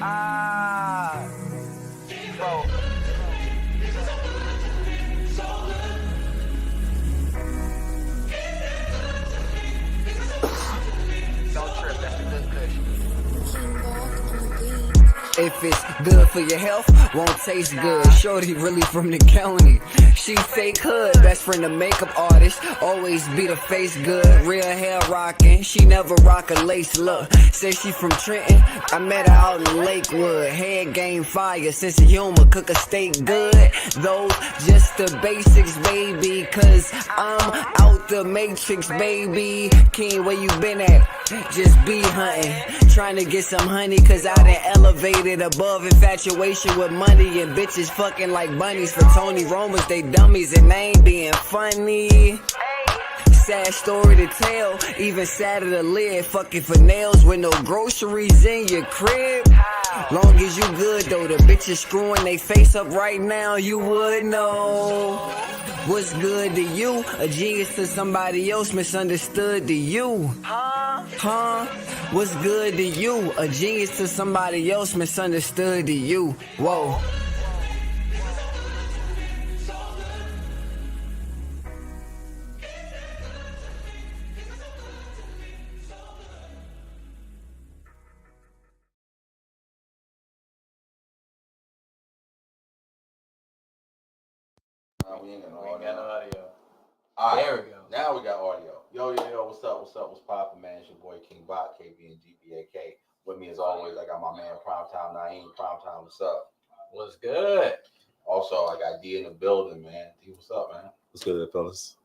Bro. Don't trip, that's a good cushion. If it's good for your health, won't taste good. Shorty really from the county. She fake hood, best friend a makeup artist. Always be the face good, real hair rocking. She never rock a lace look. Say she from Trenton, I met her out in Lakewood. Head game fire, sense of humor, cook a steak good. Those just the basics, baby. Cause I'm out the matrix, baby. King, where you been at? Just be hunting, trying to get some honey. Cause I done elevated above infatuation with money. And bitches fucking like bunnies for Tony Romans. They dummies and they ain't being funny. Sad story to tell, even sadder to live. Fucking for nails with no groceries in your crib. Long as you good though, the bitches screwing they face up right now, you would know. What's good to you? A genius to somebody else, misunderstood to you. Huh? What's good to you? A genius to somebody else, misunderstood to you. Whoa. We ain't got no We ain't got no audio. All right, There we go. now we got audio. Yo, what's up? What's poppin', man? It's your boy King Bot, KB and GBAK. With me as always, I got my man Primetime Naeem. Primetime, what's up? What's good? Also, I got D in the building, man. D, what's up, man? What's good, fellas?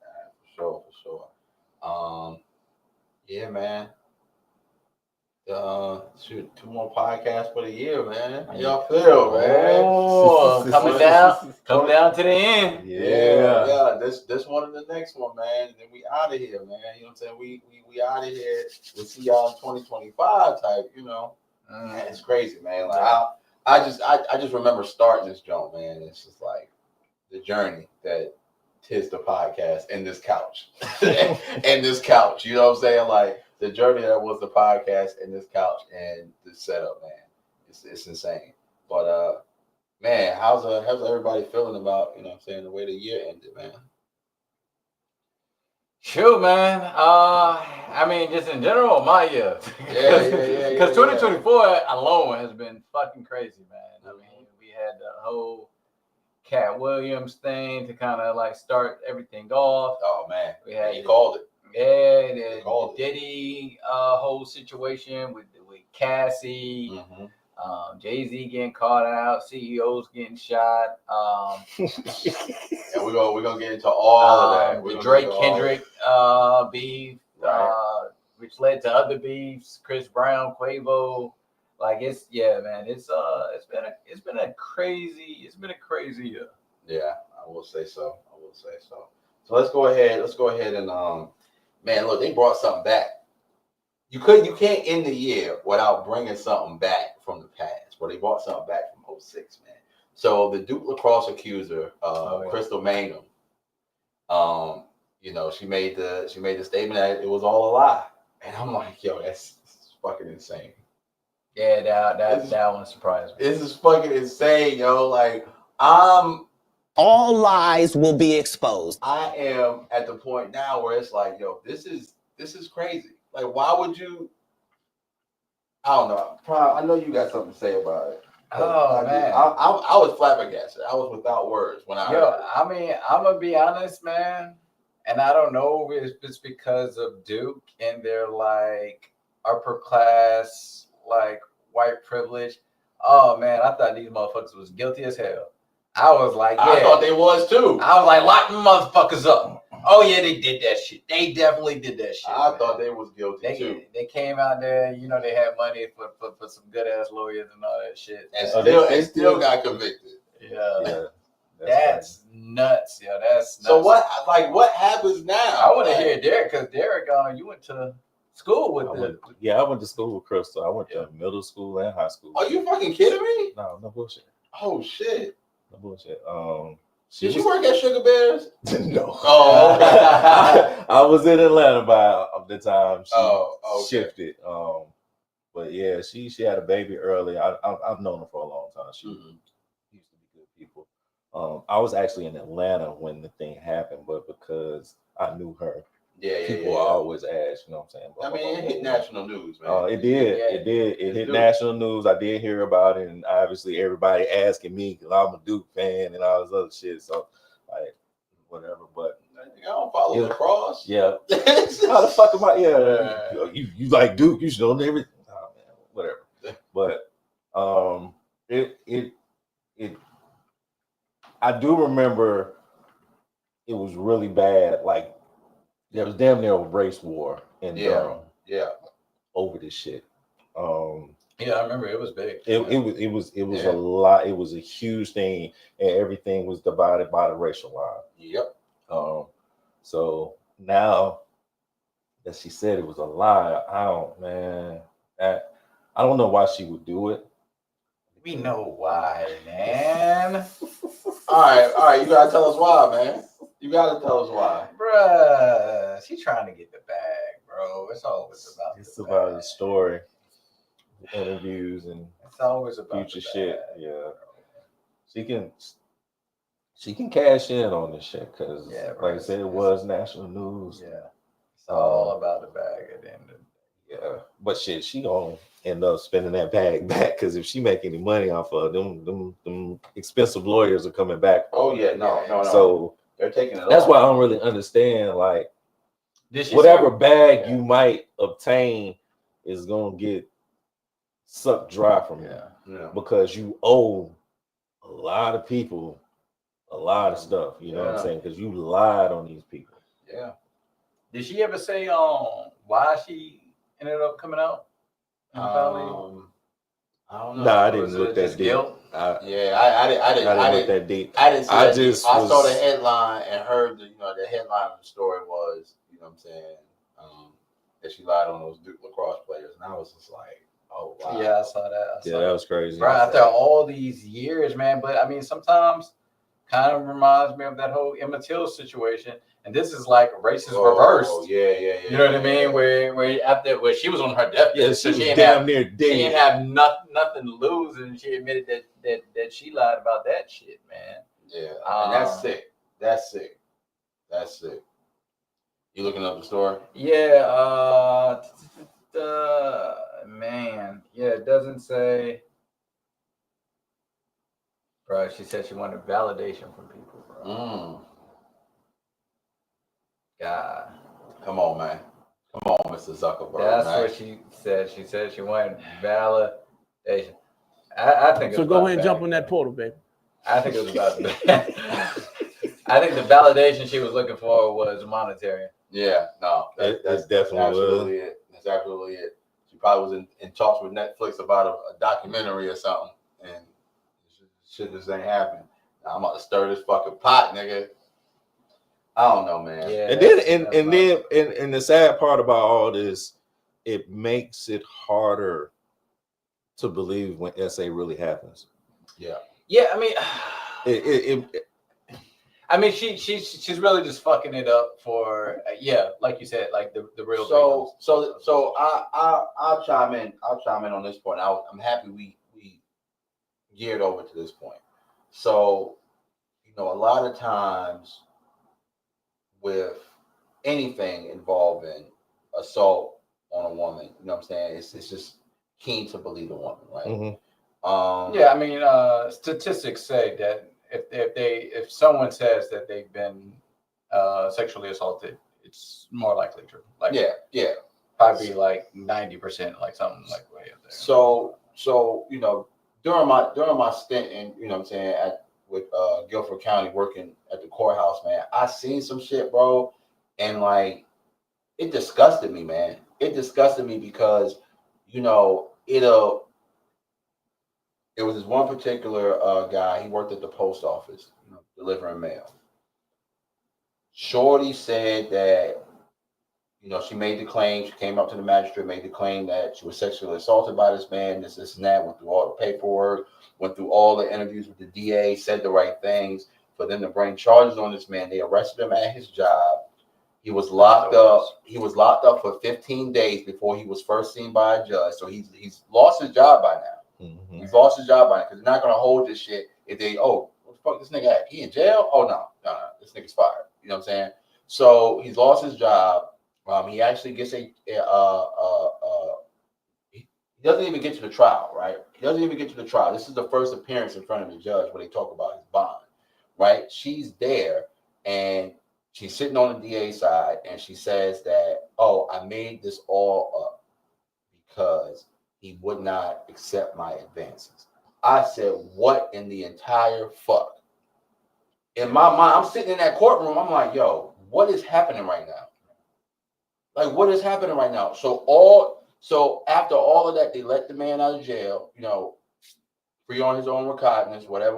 For sure. Yeah, man. Shoot, 2 more podcasts for the year, man. How y'all feel, man? Oh, come down to the end. Yeah. This one and the next one, man. And then we out of here, man. You know what I'm saying? We out of here. We'll see y'all in 2025 type, you know. Man, it's crazy, man. Like I just remember starting this joint, man. It's just like the journey that tis the podcast and this couch. And this couch. You know what I'm saying? Like the journey that was the podcast and this couch and this setup, man. It's insane. But man, how's everybody feeling about, you know what I'm saying, the way the year ended, man? Shoot, man. I mean, just in general, my year. Yeah. Because 2024 alone has been fucking crazy, man. I mean, we had the whole Cat Williams thing to kind of like start everything off. Oh man, We had he called it. Yeah, the Diddy whole situation with Cassie. Mm-hmm. Jay-Z getting caught out, CEOs getting shot. And we're gonna get into all of that. The Drake Kendrick beef, right. Which led to other beefs. Chris Brown, Quavo, like it's been a crazy year. Yeah, I will say so. So let's go ahead and man, look, they brought something back. You can't end the year without bringing something back from the past. Well, they brought something back from 2006, man. So the Duke Lacrosse accuser, Crystal Mangum, you know, she made the statement that it was all a lie, and I'm like, yo, that's fucking insane. Yeah, that one surprised me. This is fucking insane, yo. Like all lies will be exposed. I am at the point now where it's like, yo, this is crazy. Like, why would you? I don't know. I know you got something to say about it. Oh man, I was flabbergasted. I was without words when I heard it. I mean, I'm gonna be honest, man, and I don't know if it's because of Duke and their like upper class, like white privilege. Oh man, I thought these motherfuckers was guilty as hell. I was like, yeah. I thought they was too. I was like, lock them motherfuckers up. Oh yeah, they did that shit. They definitely did that shit. I thought they was guilty too. They came out there, you know, they had money for some good ass lawyers and all that shit. And still got convicted. Yeah. That's nuts. Yeah, that's nuts. So what happens now? I want to hear Derek, because Derek, you went to school with I went to school with Crystal. I went to middle school and high school. Are you fucking kidding me? No bullshit. Oh shit. No bullshit. Did you work at Sugar Bears? No. Oh, okay. I was in Atlanta by the time she okay. shifted. But yeah, she had a baby early. I've known her for a long time. She used to be good people. I was actually in Atlanta when the thing happened, but because I knew her, people always ask, you know what I'm saying? I mean, it hit national news, man. Oh, it did. It did. It hit national news. I did hear about it, and obviously everybody asking me because I'm a Duke fan and all this other shit. So, like, whatever. But I don't follow Lacrosse. Yeah. How the fuck am I? Yeah. You like Duke? You should know everything. Oh man, whatever. But it I do remember it was really bad. Like there was damn near a race war in Durham. Yeah. Over this shit. Yeah, I remember it was big. It was a lot. It was a huge thing, and everything was divided by the racial line. Yep. So now that she said it was a lie, I don't know why she would do it. We know why, man. All right. You gotta tell us why, man. You gotta tell us why, Bruh. She's trying to get the bag, bro. It's always about. It's about the story, interviews, and it's always about future shit. Yeah, she can cash in on this shit because, like I said, it was national news. Yeah, it's all about the bag at the end of the day. Yeah, but shit, she gonna end up spending that bag back because if she make any money off of them expensive lawyers are coming back. Oh yeah, no. So they're taking it. That's why I don't really understand. Like, whatever bag you might obtain is gonna get sucked dry from you because you owe a lot of people a lot of stuff. You know what I'm saying? Because you lied on these people. Yeah. Did she ever say why she ended up coming out? I don't know. No, I didn't look that deep. I didn't look that deep. I didn't see that deep. I saw the headline and heard the headline of the story was, you know what I'm saying, that she lied on those Duke lacrosse players, and I was just like, oh wow. Yeah, I saw that. That was crazy. Right after all these years, man. But I mean, sometimes kind of reminds me of that whole Emmett Till situation. And this is like racist reversed. Yeah. You know what I mean? Where she was on her deathbed, so she damn near dead. She didn't have nothing to lose, and she admitted that she lied about that shit, man. Yeah, and that's sick. That's sick. You looking up the story? Yeah. Man. Yeah, it doesn't say. Bro, she said she wanted validation from people, bro. God. Come on, man. Come on, Mr. Zuckerberg. That's what she said. She said she wanted validation. I think so. Go ahead and jump on that portal, baby. I think it was about I think the validation she was looking for was monetary. Yeah, no. That's definitely absolutely it. That's absolutely it. She probably was in talks with Netflix about a documentary or something, and shit just ain't happening. Now I'm about to stir this fucking pot, nigga. I don't know, man. Yeah, and the sad part about all this, it makes it harder to believe when SA really happens. Yeah. Yeah, I mean, she's really just fucking it up for like you said, like the real. So I'll chime in. I'll chime in on this point. I'm happy we geared over to this point. So, a lot of times with anything involving assault on a woman, you know what I'm saying? It's just keen to believe a woman, right? Mm-hmm. I mean, statistics say that if someone says that they've been sexually assaulted, it's more likely true. Like probably like 90%, like something like way up there. So during my stint in, you know what I'm saying, with Guilford County working at the courthouse, man, I seen some shit, bro, and like it disgusted me, man. It disgusted me because it was this one particular guy. He worked at the post office, delivering mail. Shorty said that she made the claim. She came up to the magistrate, made the claim that she was sexually assaulted by this man, this and that, went through all the paperwork, went through all the interviews with the DA, said the right things for them to bring charges on this man. They arrested him at his job. He was locked up. He was locked up for 15 days before he was first seen by a judge. So he's lost his job by now. Mm-hmm. He's lost his job by now because they're not gonna hold this shit if they what the fuck this nigga at? He in jail? Oh no, this nigga's fired. You know what I'm saying? So he's lost his job. He actually gets he doesn't even get to the trial, right? He doesn't even get to the trial. This is the first appearance in front of the judge where they talk about his bond, right? She's there and she's sitting on the DA side and she says that, oh, I made this all up because he would not accept my advances. I said, what in the entire fuck? In my mind, I'm sitting in that courtroom. I'm like, yo, what is happening right now? Like, what is happening right now? So after all of that, they let the man out of jail, you know, free on his own recognizance, whatever.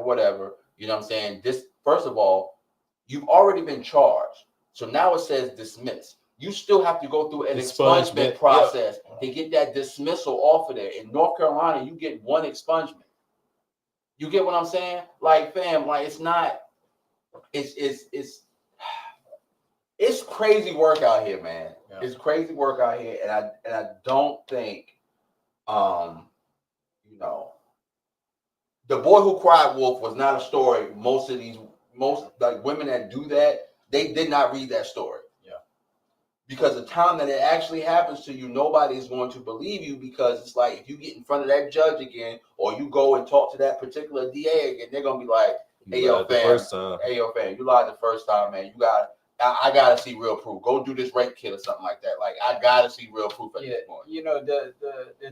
You know what I'm saying? This, first of all, you've already been charged. So now it says dismiss. You still have to go through an expungement process to get that dismissal off of there. In North Carolina, you get one expungement. You get what I'm saying? Like, fam, like it's crazy work out here, man. Yeah. It's crazy work out here, and I don't think, you know, The Boy Who Cried Wolf was not a story. Most like women that do that, they did not read that story. Yeah. Because the time that it actually happens to you, nobody is going to believe you because it's like if you get in front of that judge again, or you go and talk to that particular DA again, they're gonna be like, "Hey, yo, fam, you lied the first time, man. I gotta see real proof. Go do this rape kit or something like that. Like, I gotta see real proof at this point." You know, the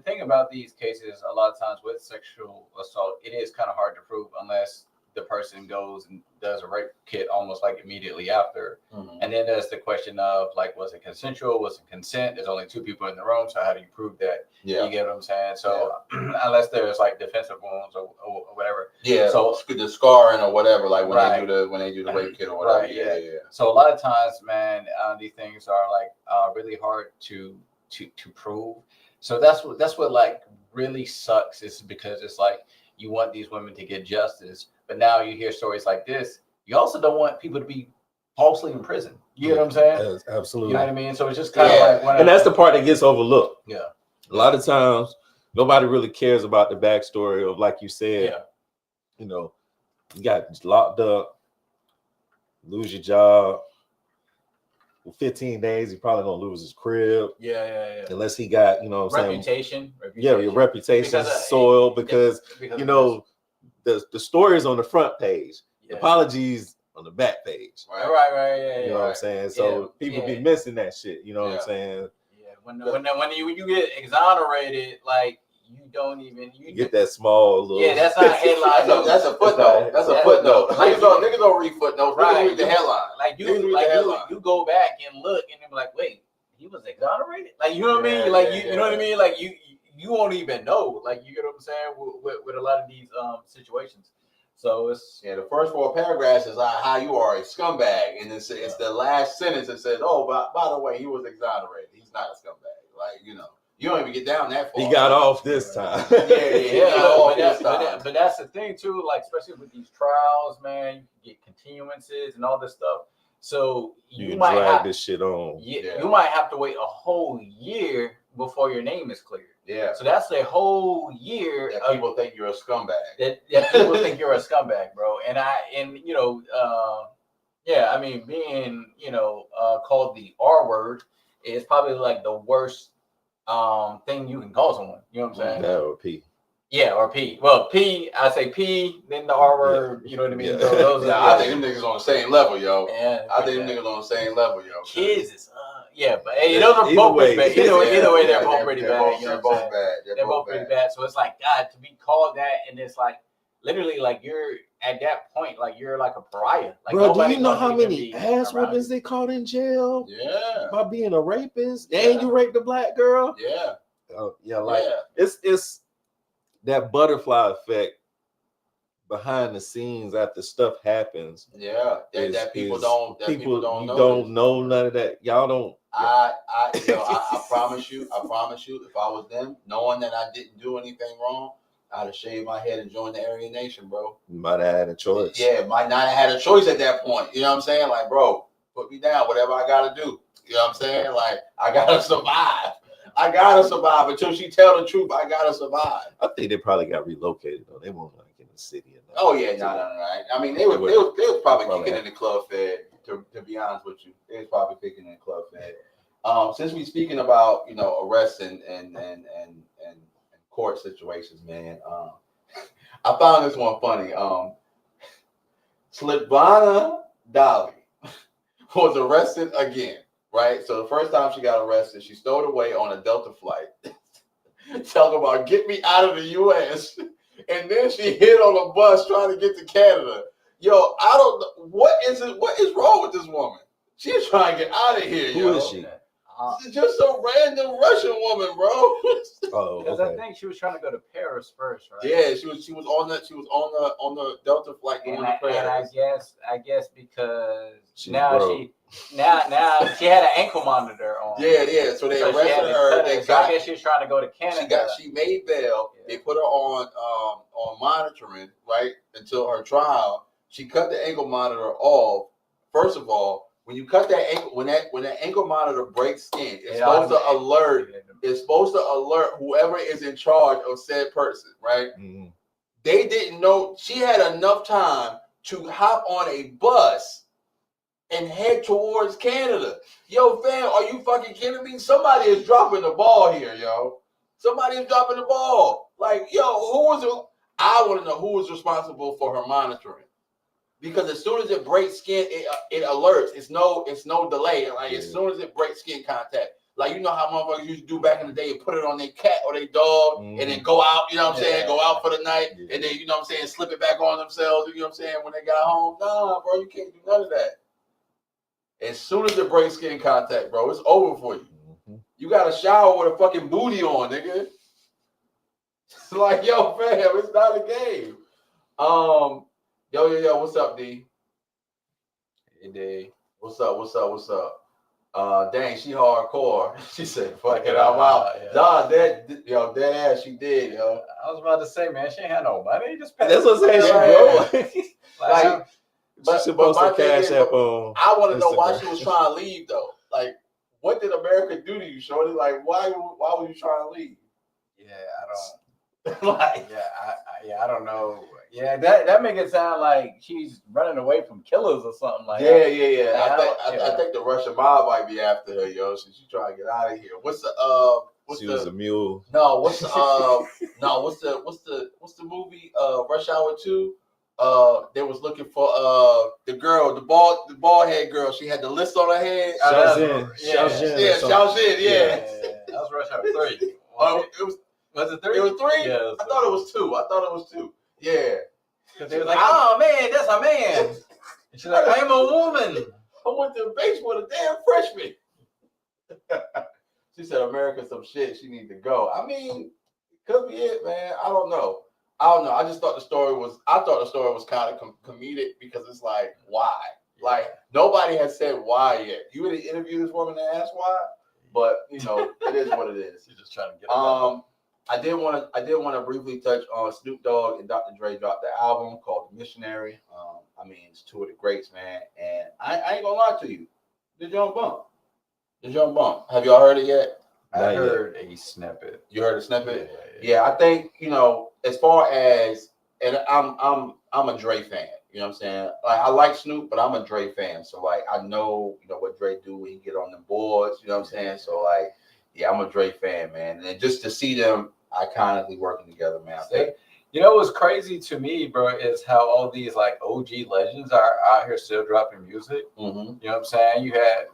thing about these cases, a lot of times with sexual assault, it is kind of hard to prove unless the person goes and does a rape kit almost like immediately after. Mm-hmm. And then there's the question of like, was it consensual? Was it consent? There's only two people in the room, so how do you prove that? Yeah. You get what I'm saying? So unless there's like defensive wounds or whatever. Yeah. So the scarring or whatever, like when they do the rape kit or whatever. Right, yeah. So a lot of times, man, these things are like really hard to prove. So that's what like really sucks, is because it's like you want these women to get justice, but now you hear stories like this. You also don't want people to be falsely in prison. You know what I'm saying? Yes, absolutely. You know what I mean? So it's just kind of like, and that's the part that gets overlooked. Yeah. A lot of times, nobody really cares about the backstory of, like you said, you know, you got locked up, lose your job. For 15 days, he probably gonna lose his crib. Yeah. Unless he got, you know what I'm saying? Yeah, your reputation soiled because you know, the story is on the front page. The apologies on the back page. Right. You know what I'm saying? So people be missing that shit. You know what I'm saying? Yeah. When you get exonerated, like you don't even get that small little. Yeah, that's not a headline. That's a footnote. That's a footnote. Niggas don't read footnotes. Niggas read the headline. Like you go back and look and they're like, wait, he was exonerated. Like, you know what I mean? Like you know what I mean? Like you won't even know. Like, you get what I'm saying with a lot of these situations. So it's the first 4 paragraphs is how you are a scumbag, and it's the last sentence that says, "Oh, by the way, he was exonerated. He's not a scumbag." Like, you know, you don't even get down that far. He got off this time. But that's the thing too. Like, especially with these trials, man, you get continuances and all this stuff. So you might drag this shit on. You might have to wait a whole year before your name is cleared. Yeah. So that's a whole year that people think you're a scumbag. That people think you're a scumbag, bro. And you know, I mean, being, you know, called the R word is probably like the worst thing you can call someone. You know what I'm saying? Yeah, or P. Yeah, or P. Well, P, I say P, then the R word, you know what I mean? Yeah. So those I think them niggas on the same level, yo. Yeah, I think them niggas on the same level, yo. Kids is but hey, those are both pretty bad. Either way, they're both pretty bad. They're both bad. They're both pretty bad. So it's like, God, to be called that, and it's like literally like you're at that point, like you're like a pariah. Like, bro, do you know how many ass whoopings they caught in jail? Yeah. By being a rapist, and you raped a black girl. Yeah. It's that butterfly effect behind the scenes after stuff happens. Yeah, that people don't know. You don't know none of that. Y'all don't. I promise you, if I was them, knowing that I didn't do anything wrong, I'd have shaved my head and joined the Aryan Nation, bro. You might have had a choice. Yeah, might not have had a choice at that point. You know what I'm saying? Like, bro, put me down, whatever I gotta do. You know what I'm saying? Like, I gotta survive. I gotta survive until she tell the truth. I gotta survive. I think they probably got relocated though. They weren't like in the city. Oh yeah, no. I mean, they was probably kicking in the club fed. To be honest with you, they was probably kicking in the club fed. Since we speaking about arrests and court situations, man. I found this one funny. Svetlana Dali was arrested again. Right, so the first time she got arrested, she stowed away on a Delta flight. Talking about get me out of the U.S. And then she hid on a bus trying to get to Canada. Yo, I don't know what is wrong with this woman. She's trying to get out of here. Who is she? Just a random Russian woman, bro. Oh, because okay. I think she was trying to go to Paris first, right? Yeah, she was on the Delta flight going to Paris. And I guess because She's now broke. she had an ankle monitor on. Yeah. So they arrested her. I guess she was trying to go to Canada. She made bail. Yeah. They put her on monitoring, right, until her trial. She cut the ankle monitor off. First of all, when you cut that ankle, when that ankle monitor breaks skin, it's supposed to alert. It's supposed to alert whoever is in charge of said person, right? Mm-hmm. They didn't know she had enough time to hop on a bus and head towards Canada. Yo, fam, are you fucking kidding me? Somebody is dropping the ball here, yo. Somebody is dropping the ball. Like, yo, I want to know who was responsible for her monitoring. Because as soon as it breaks skin, it alerts. It's no delay. Like as soon as it breaks skin contact, like you know how motherfuckers used to do back in the day, put it on their cat or their dog, and then go out. You know what I'm saying? Go out for the night, and then you know what I'm saying, slip it back on themselves. You know what I'm saying? When they got home, nah, bro, you can't do none of that. As soon as it breaks skin contact, bro, it's over for you. Mm-hmm. You got to shower with a fucking booty on, nigga. It's like, yo, fam, it's not a game. Yo, what's up, D? Hey, D. What's up? Dang, she hardcore. She said, fuck it, I'm out. Yeah. Nah, dead ass, she did, yo. I was about to say, man, she ain't had no money. Just that's what I'm saying, bro. She's supposed to cash app on. I want to know why she was trying to leave, though. Like, what did America do to you, shorty? Like, why were you trying to leave? Yeah, I don't. I don't know. Yeah, that make it sound like she's running away from killers or something like that. Yeah. I think the Russian mob might be after her, yo. So she's trying to get out of here. Was a mule. No, what's the movie Rush Hour 2? They was looking for the girl, the bald head girl. She had the list on her head. Xiaojin. Yeah. That was Rush Hour 3. Was it 3? It was 3? Yeah, I thought it was 2. Yeah. Because they was like, oh man, that's a man. And she's like, I'm a woman. I went to the base with a damn freshman. She said America's some shit. She need to go. I mean, it could be it, man. I don't know. I just thought the story was kind of comedic because it's like, why? Like nobody has said why yet. You would interview this woman and ask why, but you know, it is what it is. She's just trying to get it. I did want to briefly touch on Snoop Dogg and Dr. Dre dropped the album called The Missionary. I mean, it's two of the greats, man. And I ain't gonna lie to you. Did you on bump? Have y'all heard it yet? I heard a snippet. You heard a snippet? Yeah. I think, you know, as far as, and I'm a Dre fan. You know what I'm saying? Like I like Snoop, but I'm a Dre fan. So like I know, you know, what Dre do when he get on the boards. You know what I'm saying? So like, yeah, I'm a Dre fan, man. And just to see them iconically working together, man. I think, you know what's crazy to me, bro, is how all these like OG legends are out here still dropping music. Mm-hmm. You know what I'm saying? You had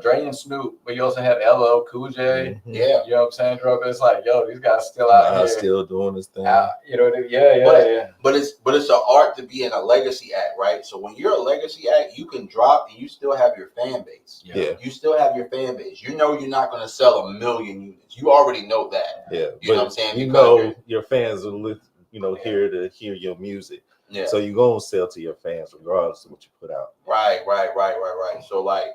Dre and Snoop, but you also had LL Cool J. Mm-hmm. Yeah, you know what I'm saying, bro? It's like, yo, these guys still out here, still doing this thing. You know, yeah. But it's an art to be in a legacy act, right? So when you're a legacy act, you can drop and you still have your fan base. Yeah, you still have your fan base. You know, you're not going to sell 1 million units. You already know that. Yeah, you know what I'm saying? You know, your fans will, you know, here to hear your music. Yeah. So you're gonna sell to your fans regardless of what you put out. Right. So like,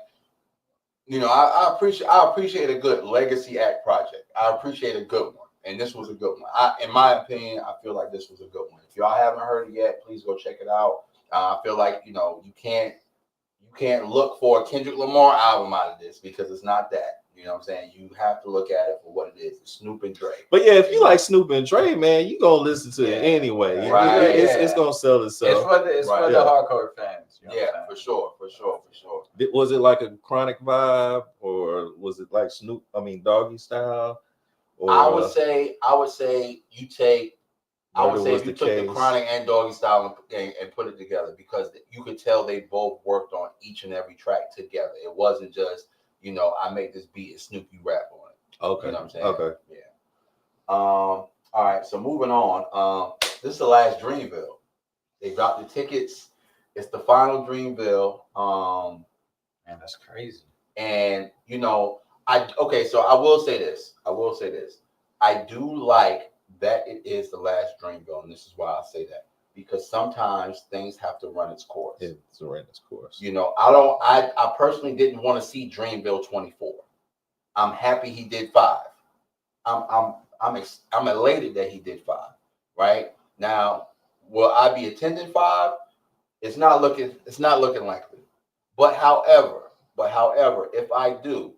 you know, I appreciate a good legacy act project. I appreciate a good one, and this was a good one. In my opinion, I feel like this was a good one. If y'all haven't heard it yet, please go check it out. I feel like, you know, you can't look for a Kendrick Lamar album out of this because it's not that. You know what I'm saying? You have to look at it for what it is. It's Snoop and Dre. But yeah, if you like Snoop and Dre, man, you gonna listen to it anyway. Right. It's gonna sell itself. It's for the hardcore fans. You know for sure. Was it like a Chronic vibe, or was it like Snoop? I mean, Doggy Style. Or, I would say you take. I would say if you took the Chronic and Doggy Style and put it together, because you could tell they both worked on each and every track together. It wasn't just, I make this beat and Snoop, you rap on it. Okay. You know what I'm saying? Okay. Yeah. All right. So moving on. This is the last Dreamville. They dropped the tickets. It's the final Dreamville. Man, that's crazy. And so I will say this. I do like that it is the last Dreamville, and this is why I say that, because sometimes things have to run its course. It's run its course. I personally didn't want to see Dreamville 24. I'm happy he did 5. I'm elated that he did 5. Right now, will I be attending 5? It's not looking likely. But however, if I do,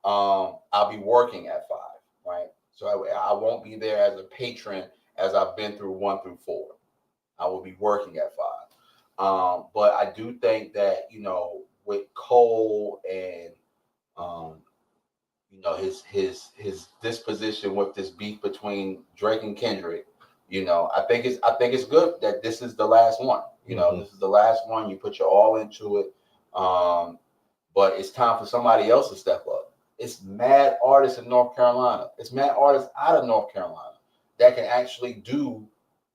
I'll be working at 5. Right. So I won't be there as a patron as I've been through 1 through 4. I will be working at 5. But I do think that, with Cole and, his disposition with this beef between Drake and Kendrick, I think it's good that this is the last one. This is the last one. You put your all into it. But it's time for somebody else to step up. It's mad artists in North Carolina. It's mad artists out of North Carolina that can actually do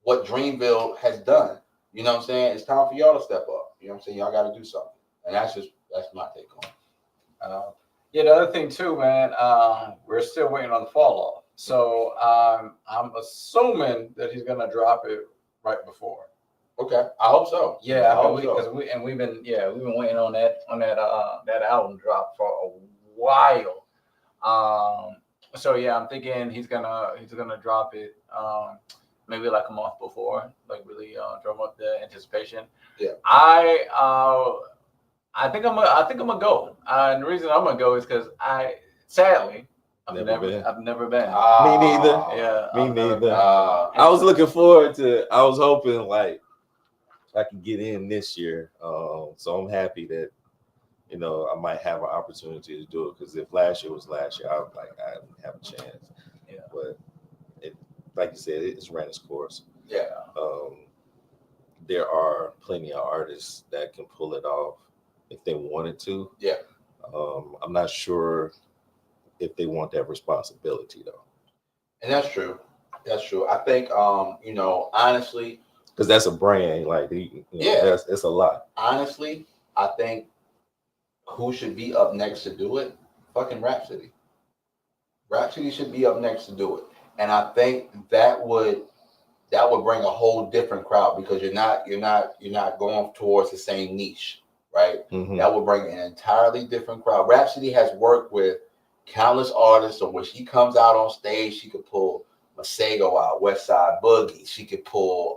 what Dreamville has done. You know what I'm saying? It's time for y'all to step up. You know what I'm saying? Y'all got to do something. And that's my take on it. The other thing too, man, we're still waiting on the fall off. So I'm assuming that he's gonna drop it right before. Okay, I hope so. Yeah, I hope so. We've been waiting on that album drop for a while. So yeah, I'm thinking he's gonna drop it maybe like a month before, like really drum up the anticipation. Yeah. I think I'm gonna go. And the reason I'm gonna go is because I've never been. Me neither. Yeah. Me neither. I was looking forward to. I was hoping like I could get in this year. So I'm happy that I might have an opportunity to do it, because if last year was last year, I was like, I didn't have a chance. Yeah. But like you said, it's ran its course. Yeah. There are plenty of artists that can pull it off if they wanted to. Yeah. I'm not sure if they want that responsibility though. And that's true. I think honestly, because that's a brand, like it's a lot. Honestly, I think who should be up next to do it? Fucking Rhapsody. Rhapsody should be up next to do it. And I think that would bring a whole different crowd, because you're not going towards the same niche, right? Mm-hmm. That would bring an entirely different crowd. Rhapsody has worked with countless artists, so when she comes out on stage, she could pull Masego out, West Side Boogie. She could pull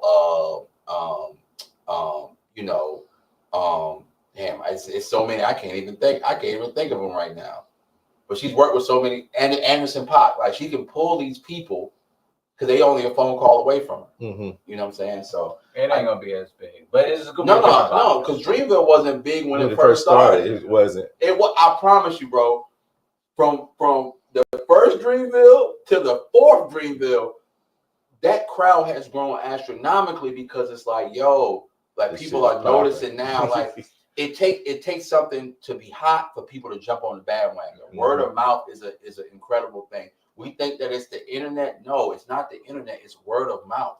it's so many I can't even think of them right now. But she's worked with so many, and Anderson .Paak, like she can pull these people because they only a phone call away from her. Mm-hmm. You know what I'm saying? So it ain't gonna be as big, but it's gonna no, because Dreamville wasn't big when it first started. It wasn't. I promise you, bro. From the first Dreamville to the 4th Dreamville, that crowd has grown astronomically, because it's like, people are noticing now. Like it takes something to be hot for people to jump on the bandwagon. Mm-hmm. Word of mouth is an incredible thing. We think that it's the internet. No, it's not the internet. It's word of mouth.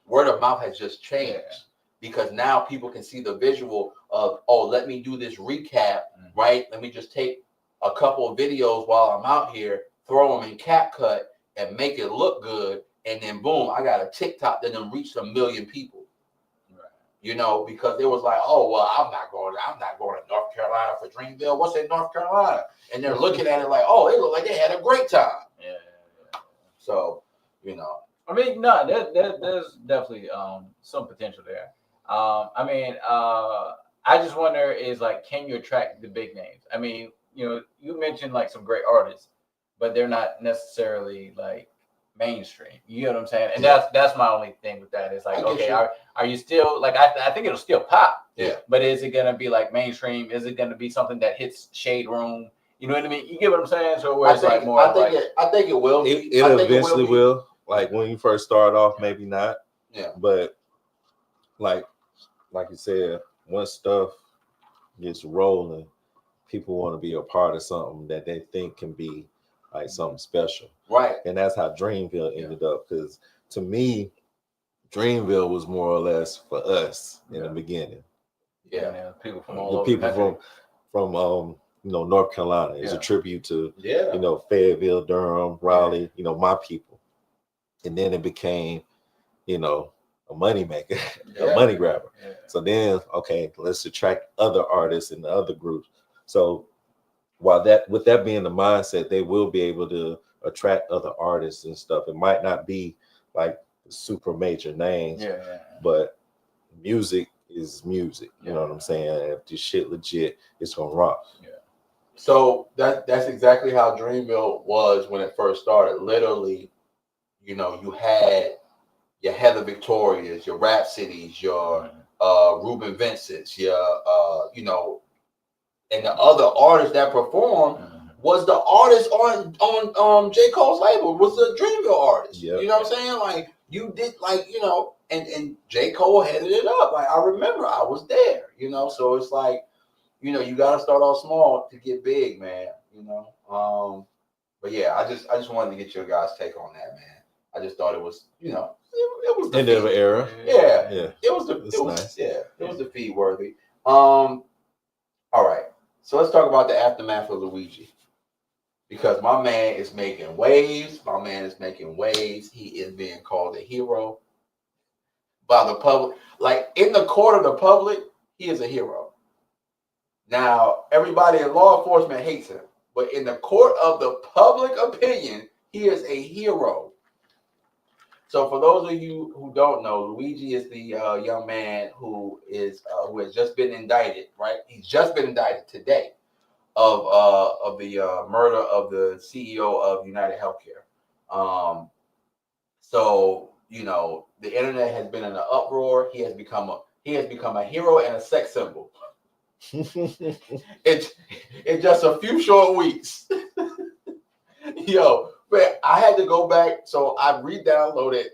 Word of mouth has just changed because now people can see the visual of, let me do this recap, right? Let me just take a couple of videos while I'm out here, throw them in CapCut and make it look good. And then boom, I got a TikTok that then reached 1 million people. Right. Because it was like, I'm not going to North Carolina for Dreamville. What's in North Carolina? And they're looking at it like, they look like they had a great time. Yeah. So, I mean, no, there's definitely some potential there. I I just wonder is like, can you attract the big names? I mean, you know, you mentioned like some great artists, but they're not necessarily like mainstream. You know what I'm saying? And that's my only thing with that. Is like, okay, are you still like? I think it'll still pop. Yeah. But is it gonna be like mainstream? Is it gonna be something that hits Shade Room? You know what I mean? You get what I'm saying? So where it's like more. I think it will. It eventually will. Like when you first start off, maybe not. Yeah. But like you said, once stuff gets rolling, people want to be a part of something that they think can be like something special. Right. And that's how Dreamville ended up. Because to me, Dreamville was more or less for us in the beginning. Yeah. People from all the over people the country. from North Carolina. It's a tribute to Fayetteville, Durham, Raleigh, my people. And then it became, a money maker, a money grabber. Yeah. So then, okay, let's attract other artists and other groups. So with that being the mindset, they will be able to attract other artists and stuff. It might not be like super major names, but music is music. You know what I'm saying? If this shit legit, it's gonna rock. Yeah. So that's exactly how Dreamville was when it first started. Literally, you had your Heather Victorias, your Rhapsodies, your Ruben Vincents, your and the other artists that performed was the artist on J. Cole's label, was the Dreamville artist. Yep. You know what I'm saying? Like you did, like, and J. Cole headed it up. Like I remember I was there, so it's like, you gotta start off small to get big, man. But yeah, I just wanted to get your guys' take on that, man. I just thought it was, it was the end of an era. Yeah. It was nice. Yeah, it was the feed worthy. All right. So let's talk about the aftermath of Luigi. Because my man is making waves. He is being called a hero by the public. Like in the court of the public, he is a hero. Now, everybody in law enforcement hates him. But in the court of the public opinion, he is a hero. So for those of you who don't know, Luigi is the young man who has just been indicted, right? He's just been indicted today of the murder of the CEO of United Healthcare. So the internet has been in an uproar. He has become a hero and a sex symbol. in just a few short weeks. Yo. But I had to go back, so I re-downloaded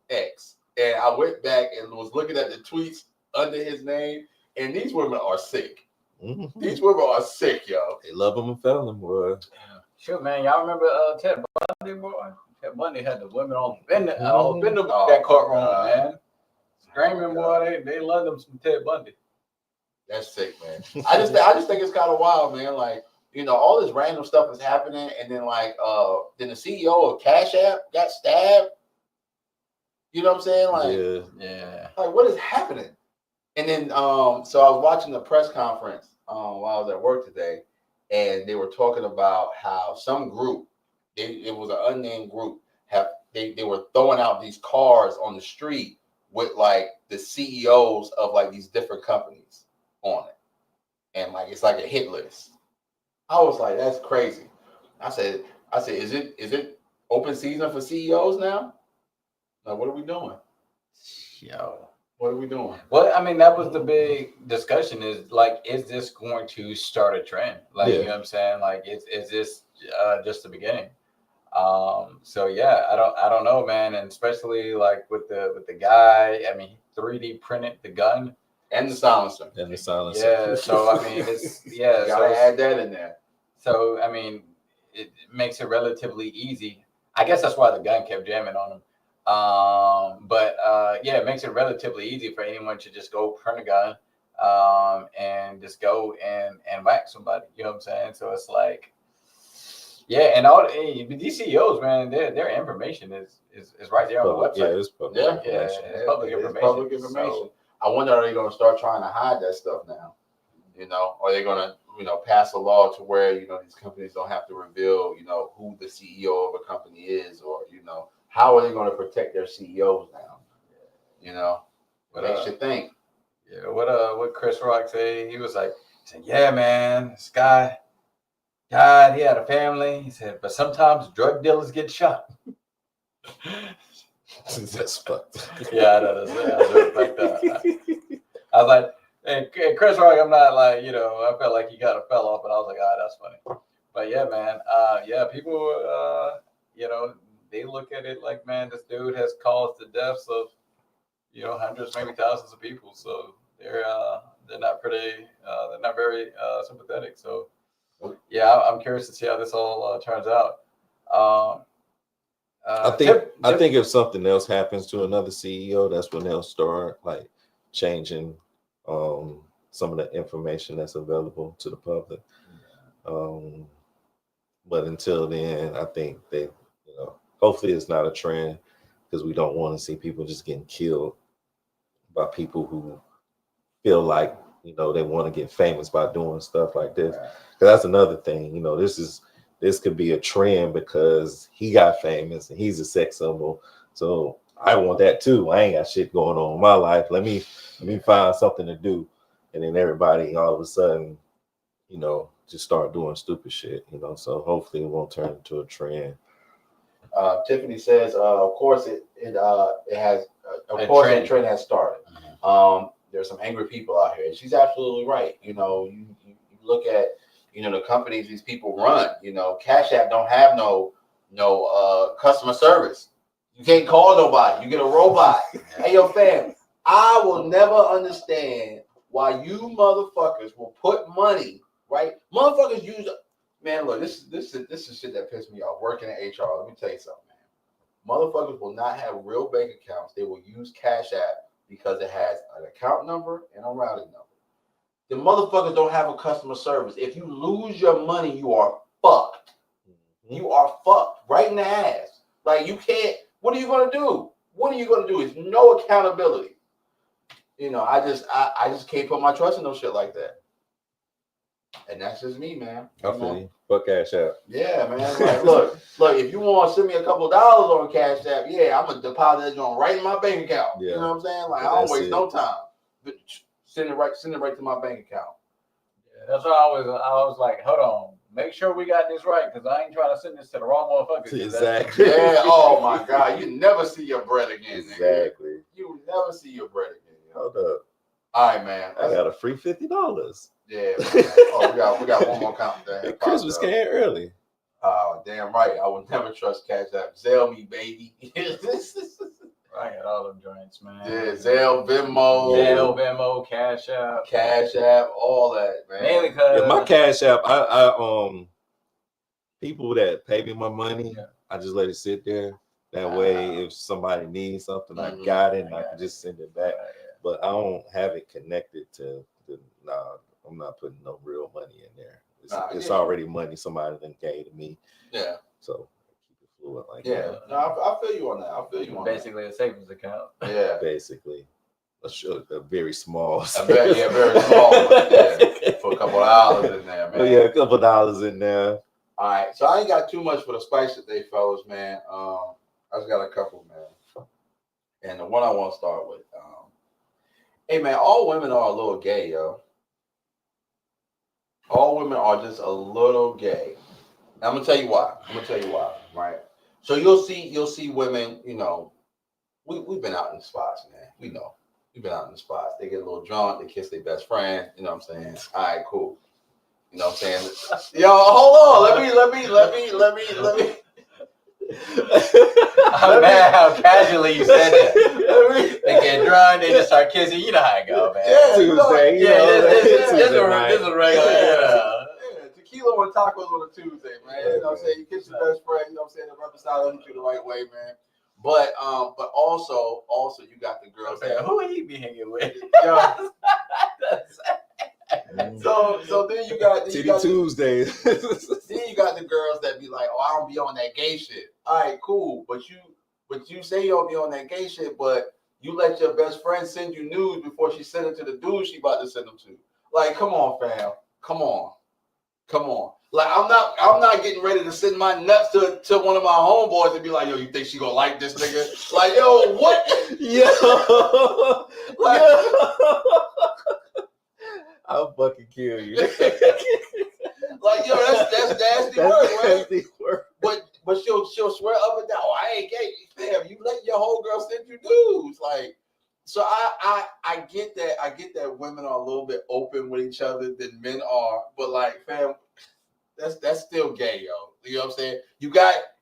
X, and I went back and was looking at the tweets under his name, and these women are sick. Mm-hmm. These women are sick, yo. They love him and fell him, boy. Sure, man. Y'all remember Ted Bundy, boy? Ted Bundy had the women all been that courtroom, man. Screaming, boy. They love them some Ted Bundy. That's sick, man. I just think it's kind of wild, man. Like, all this random stuff is happening, and then then the CEO of Cash App got stabbed. You know what I'm saying? Like, yeah. Like, what is happening? And then, so I was watching the press conference while I was at work today, and they were talking about how some group, it was an unnamed group, they were throwing out these cards on the street with like the CEOs of like these different companies on it, and like it's like a hit list. I was like, that's crazy. I said, is it open season for CEOs now? Like, what are we doing? Yo, what are we doing? Well, I mean, that was the big discussion. Is like, is this going to start a trend? Like, you know what I'm saying? Like, is this just the beginning? So yeah, I don't know, man, and especially like with the guy. I mean, he 3D printed the gun. And the silencer. Yeah, so I mean, you gotta add that in there. So I mean, it makes it relatively easy. I guess that's why the gun kept jamming on him. But it makes it relatively easy for anyone to just go print a gun, and just go and whack somebody. You know what I'm saying? So it's like, and these CEOs, man, their information is right there on the website. Yeah, it's public information. It's public information. It's public information. So, I wonder, are they going to start trying to hide that stuff now? Are they going to, pass a law to where, these companies don't have to reveal, who the CEO of a company is, or, how are they going to protect their CEOs now? But they should think. Yeah, what Chris Rock say? He said, yeah, man, this guy died. He had a family. He said, but sometimes drug dealers get shot. That's fucked. Yeah, I know. That's like that. I was like, and Chris Rock, I'm not like, I felt like he kind of fell off, but I was like, that's funny. But yeah, man, people, they look at it like, man, this dude has caused the deaths of, hundreds, maybe thousands of people. So they're not very sympathetic. So yeah, I'm curious to see how this all turns out. I think if something else happens to another CEO, that's when they'll start like changing some of the information that's available to the public. But until then, I think they, hopefully it's not a trend, because we don't want to see people just getting killed by people who feel like, they want to get famous by doing stuff like this. Because that's another thing, this could be a trend because he got famous and he's a sex symbol. So I want that too. I ain't got shit going on in my life. Let me find something to do. And then everybody all of a sudden, just start doing stupid shit, So hopefully it won't turn into a trend. Tiffany says, of course it has, of course a trend has started. There's some angry people out here, and she's absolutely right. You look at, the companies these people run. Cash App don't have no customer service. You can't call nobody. You get a robot. Hey, yo, fam, I will never understand why you motherfuckers will put money, right? Motherfuckers use, man, look, this is shit that pissed me off working at HR. Let me tell you something, man. Motherfuckers will not have real bank accounts. They will use Cash App because it has an account number and a routing number. The motherfuckers don't have a customer service. If you lose your money, you are fucked. You are fucked right in the ass. Like, you can't, what are you going to do? What are you going to do? It's no accountability. I just can't put my trust in no shit like that. And that's just me, man. I feel you. Fuck Cash App. Yeah, man. Like, look, if you want to send me a couple dollars on Cash App, yeah, I'm going to deposit it on right in my bank account. Yeah. You know what I'm saying? Like, I don't waste no time. But send it right to my bank account. Yeah, that's why I was like, hold on, make sure we got this right, because I ain't trying to send this to the wrong motherfuckers. Exactly. Yeah. Oh my God, you never see your bread again. Exactly. Nigga. You never see your bread again. Hold up. All right, man. I got a free $50. Yeah. Man. Oh, we got one more count there. Christmas came early. Oh, damn right. I would never trust Cash App. Zelle me, baby. I got all them joints, man. Yeah, Zelle, Venmo, Cash App, all that, man. Mainly because my Cash App, I people that pay me my money, I just let it sit there. That way, if somebody needs something, I got it, and I can just send it back. But I don't have it connected to I'm not putting no real money in there. It's already money somebody then gave to me. Yeah. So keep it fluid like that. Yeah. No, I feel you on that. Basically a savings account. Yeah. Basically. A very small. Very small. Yeah. For a couple of dollars in there, man. Yeah, a couple of dollars in there. All right. So I ain't got too much for the spice today, fellas, man. I just got a couple, man. And the one I want to start with. Hey, man, all women are a little gay, yo. All women are just a little gay. I'm gonna tell you why. Right? So you'll see women. We've been out in the spots, man. We know we've been out in the spots. They get a little drunk. They kiss their best friend. You know what I'm saying? All right, cool. You know what I'm saying? Yo, hold on. Let me. I'm mad how casually you said it. They get drunk, they just start kissing. You know how it go, man. Yeah, Tuesday. This is a regular. Yeah, tequila and tacos on a Tuesday, man. You know what I'm saying? You kiss your best friend. You know what I'm saying? They reconcile you the right way, man. But also you got the girls. Who he be hanging with? So then you got Tuesdays. Then you got the girls that be like, oh, I don't be on that gay shit. All right, cool. But you say you don't be on that gay shit, but you let your best friend send you nudes before she send it to the dude she about to send them to. Like, come on, fam. Come on. Come on. Like I'm not getting ready to send my nuts to one of my homeboys and be like, yo, you think she gonna like this nigga? Like, yo, what? Yo, Like, I'll fucking kill you. like, yo, that's nasty work, right? But she'll swear up and down, oh, I ain't gay. Fam, you let your whole girl send you dudes. Like, so I get that. I get that women are a little bit open with each other than men are. But like, fam, that's still gay, yo. You know what I'm saying?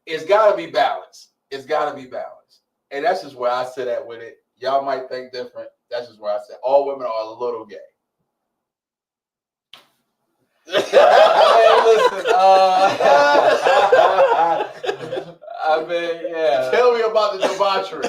It's gotta be balanced. It's gotta be balanced. And that's just where I sit at with it. Y'all might think different. That's just where I sit. All women are a little gay. Listen, I mean, yeah. Tell me about the debauchery.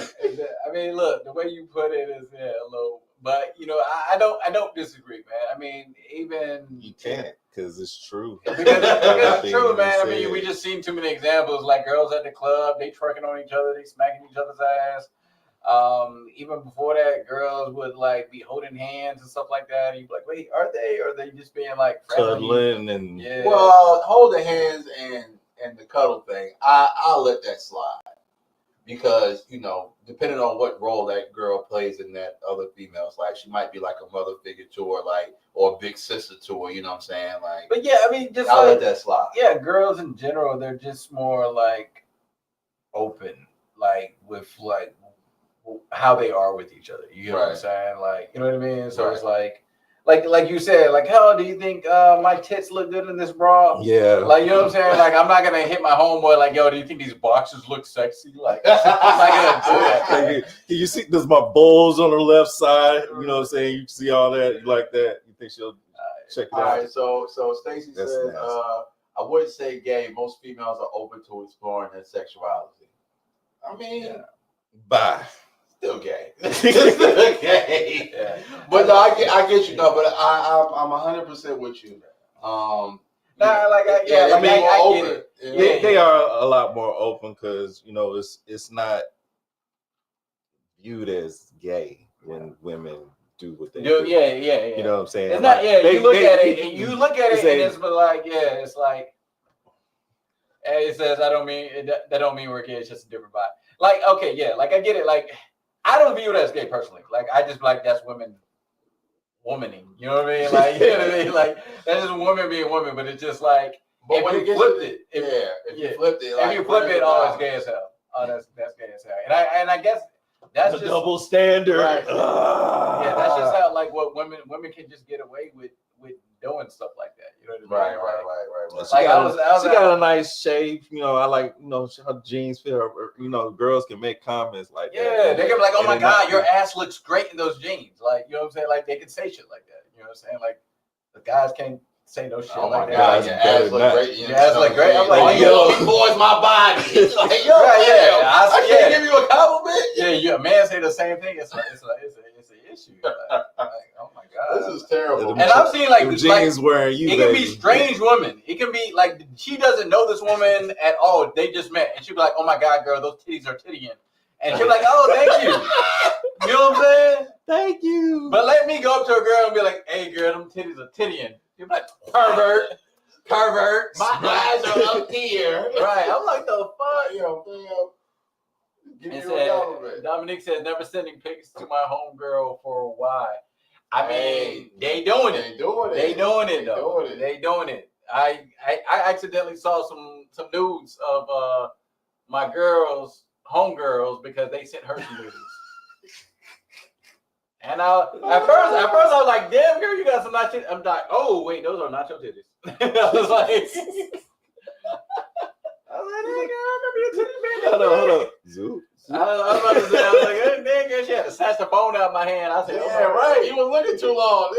I mean, look, the way you put it is a little, but you know, I don't disagree, man. I mean, even you can't because it's true. Because it's true, man. I mean, we just seen too many examples, like girls at the club, they twerking on each other, they smacking each other's ass. Even before that, girls would like be holding hands and stuff like that. And you'd be like, wait, are they? Or are they just being like cuddling and yeah. Well, holding hands and the cuddle thing, I'll let that slide. Because, you know, depending on what role that girl plays in that other female's life, she might be like a mother figure to her, like, or a big sister to her, you know what I'm saying? Like, but yeah, I mean, just I'll like, let that slide. Yeah, girls in general, they're just more like open, like with like how they are with each other. You know what I'm saying? Like, you know what I mean? So it's like you said, like, how do you think my tits look good in this bra? Yeah. Like, you know what I'm saying? Like, I'm not gonna hit my homeboy like, yo, do you think these boxers look sexy? Like, I'm not gonna do that. Can you see? There's my balls on the left side. You know what I'm saying? You see all that? You like that? You think she'll check it out? All right. So Stacey says, I wouldn't say gay. Most females are open to exploring their sexuality. I mean, bye. Still gay. Still gay. Yeah. But no, I get you. No, but I'm 100% with you. I get it. They are a lot more open because you know it's not viewed as gay when women do what they do. Yeah. You know what I'm saying? It's not. Yeah, you look at it and it's like, yeah, it's like. It says that don't mean we're gay. It's just a different vibe. Like, okay, yeah, like I get it. Like, I don't view it as gay personally. Like, I just like that's womaning. You know what I mean? Like, you know what I mean? Like, that's just woman being woman. But it's just like, but when you flipped it, if you flip it, oh, it's gay as hell. Oh, that's gay as hell. And I guess that's the just double standard. Right. Yeah, that's just how like what women can just get away with doing stuff like that. You know what I mean? Right. Like she got a nice shape. You know, I like, you know, her jeans fit her. You know, girls can make comments like that. Yeah, they can be like, oh my God, your ass looks great in those jeans. Like, you know what I'm saying? Like, they can say shit like that. You know what I'm saying? Like, the guys can't say no shit like that. Your ass look great. Your ass look great. I'm like, yo, boy's my body. Like, yo, I can't give you a compliment. Yeah, a man say the same thing. It's an issue. Like, oh my God, this is terrible. And I've seen like jeans wearing you. It can be strange women. It can be like she doesn't know this woman at all. They just met, and she'll be like, "Oh my God, girl, those titties are tittying," and she'll be like, "Oh, thank you." You know what I'm saying? Thank you. But let me go up to a girl and be like, "Hey, girl, them titties are tittying." You're like, pervert. My eyes are up here. Right. I'm like, the fuck, yo. Dominique says, never sending pics to my homegirl for why. I mean, they doing it. They doing it. I accidentally saw some nudes of my girls, homegirls, because they sent her some nudes. And at first I was like, damn girl, you got some nice titties. I'm like, oh wait, those are not your titties. I was like, hey girl, I remember your titties, man. Hold on. Zoo. I was about to say, I was like, hey, man, girl, she had to snatch the phone out of my hand. I said, yeah, right. You was looking too long.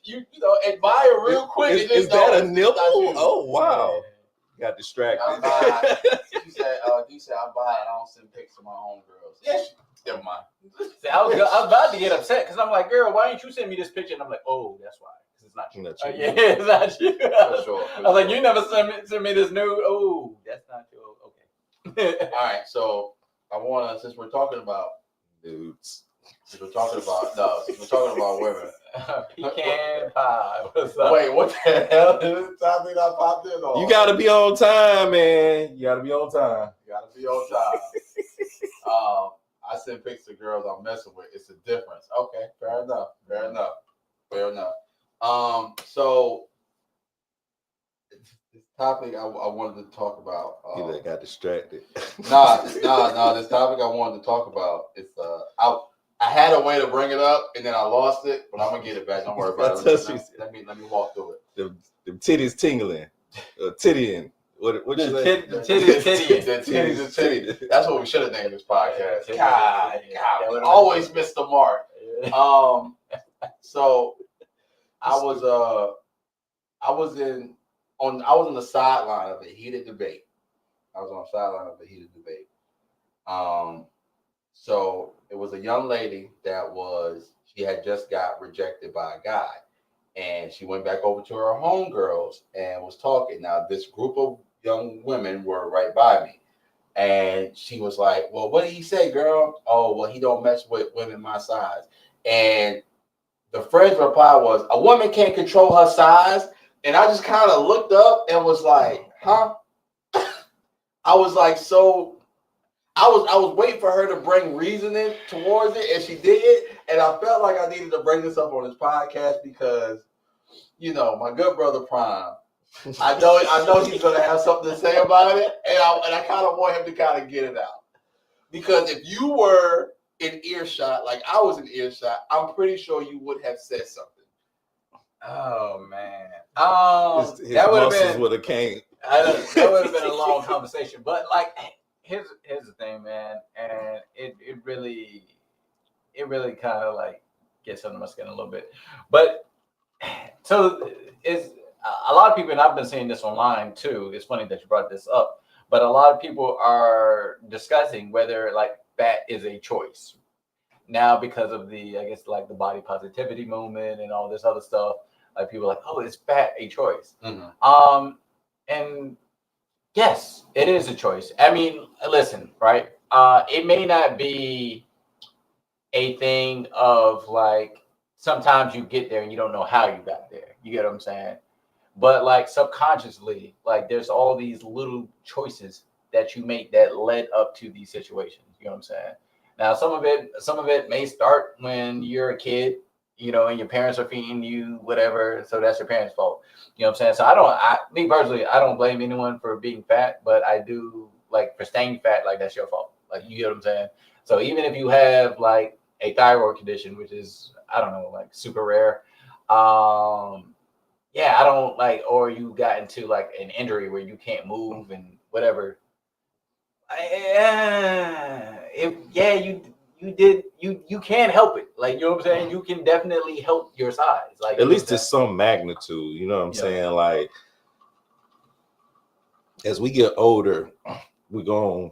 You should admire real quick. Is that a nipple? Oh wow. Got distracted. She said, I'm buying. I don't send pics to my homegirls. Yes. Never mind. See, I was about to get upset because I'm like, girl, why didn't you send me this picture? And I'm like, oh, that's why. Because it's not you. Yeah, it's not you. For sure. I was like, you never sent me this nude. Oh, that's not you. Okay. All right. So I want to, since we're talking about nudes, We're talking about we're talking about women. Pecan pie. What's up? Wait, what the hell is this topic I popped in on? You gotta be on time, man. You gotta be on time. You gotta be on time. I send pics to girls I'm messing with. It's a difference. Okay, fair enough. Fair enough. Fair enough. So this topic I wanted to talk about. He got distracted. Nah. This topic I wanted to talk about is I had a way to bring it up and then I lost it, but I'm gonna get it back. Don't worry about it. Let me walk through it. The titties tingling, tittying. What you say? The titties. The titties and titties. That's what we should have named this podcast. God, we always miss the mark. So I was on the sideline of a heated debate. So it was a young lady she had just got rejected by a guy, and she went back over to her homegirls and was talking. Now this group of young women were right by me, and she was like, "Well, what did he say, girl?" "Oh, well, he don't mess with women my size." And the friend's reply was, "A woman can't control her size." And I just kind of looked up and was like, "Huh?" I was like, I was waiting for her to bring reasoning towards it, and she did. And I felt like I needed to bring this up on this podcast because, my good brother Prime, I know he's gonna have something to say about it, and I kind of want him to kind of get it out. Because if you were in earshot, like I was in earshot, I'm pretty sure you would have said something. Oh man, His that would have been with a cane. That would have been a long conversation, but like. Here's the thing, man, and it really kind of like gets under my skin a little bit. But so it's a lot of people, and I've been seeing this online too. It's funny that you brought this up, but a lot of people are discussing whether like fat is a choice now because of the the body positivity movement and all this other stuff. Like people are like, oh, is fat a choice? Mm-hmm. And yes, it is a choice. I mean, listen, right? It may not be a thing of like sometimes you get there and you don't know how you got there. You get what I'm saying? But like subconsciously, like there's all these little choices that you make that led up to these situations. You know what I'm saying? Now, some of it may start when you're a kid, and your parents are feeding you whatever, so that's your parents' fault. You know what I'm saying? So me personally, I don't blame anyone for being fat, but I do like for staying fat, like that's your fault. Like you get what I'm saying? So even if you have like a thyroid condition, which is, I don't know, like super rare, I don't like, or you got into like an injury where you can't move and whatever. You can't help it. Like, you know what I'm saying? You can definitely help your size. Like at least to some magnitude, you know what I'm saying? Like as we get older, we're gonna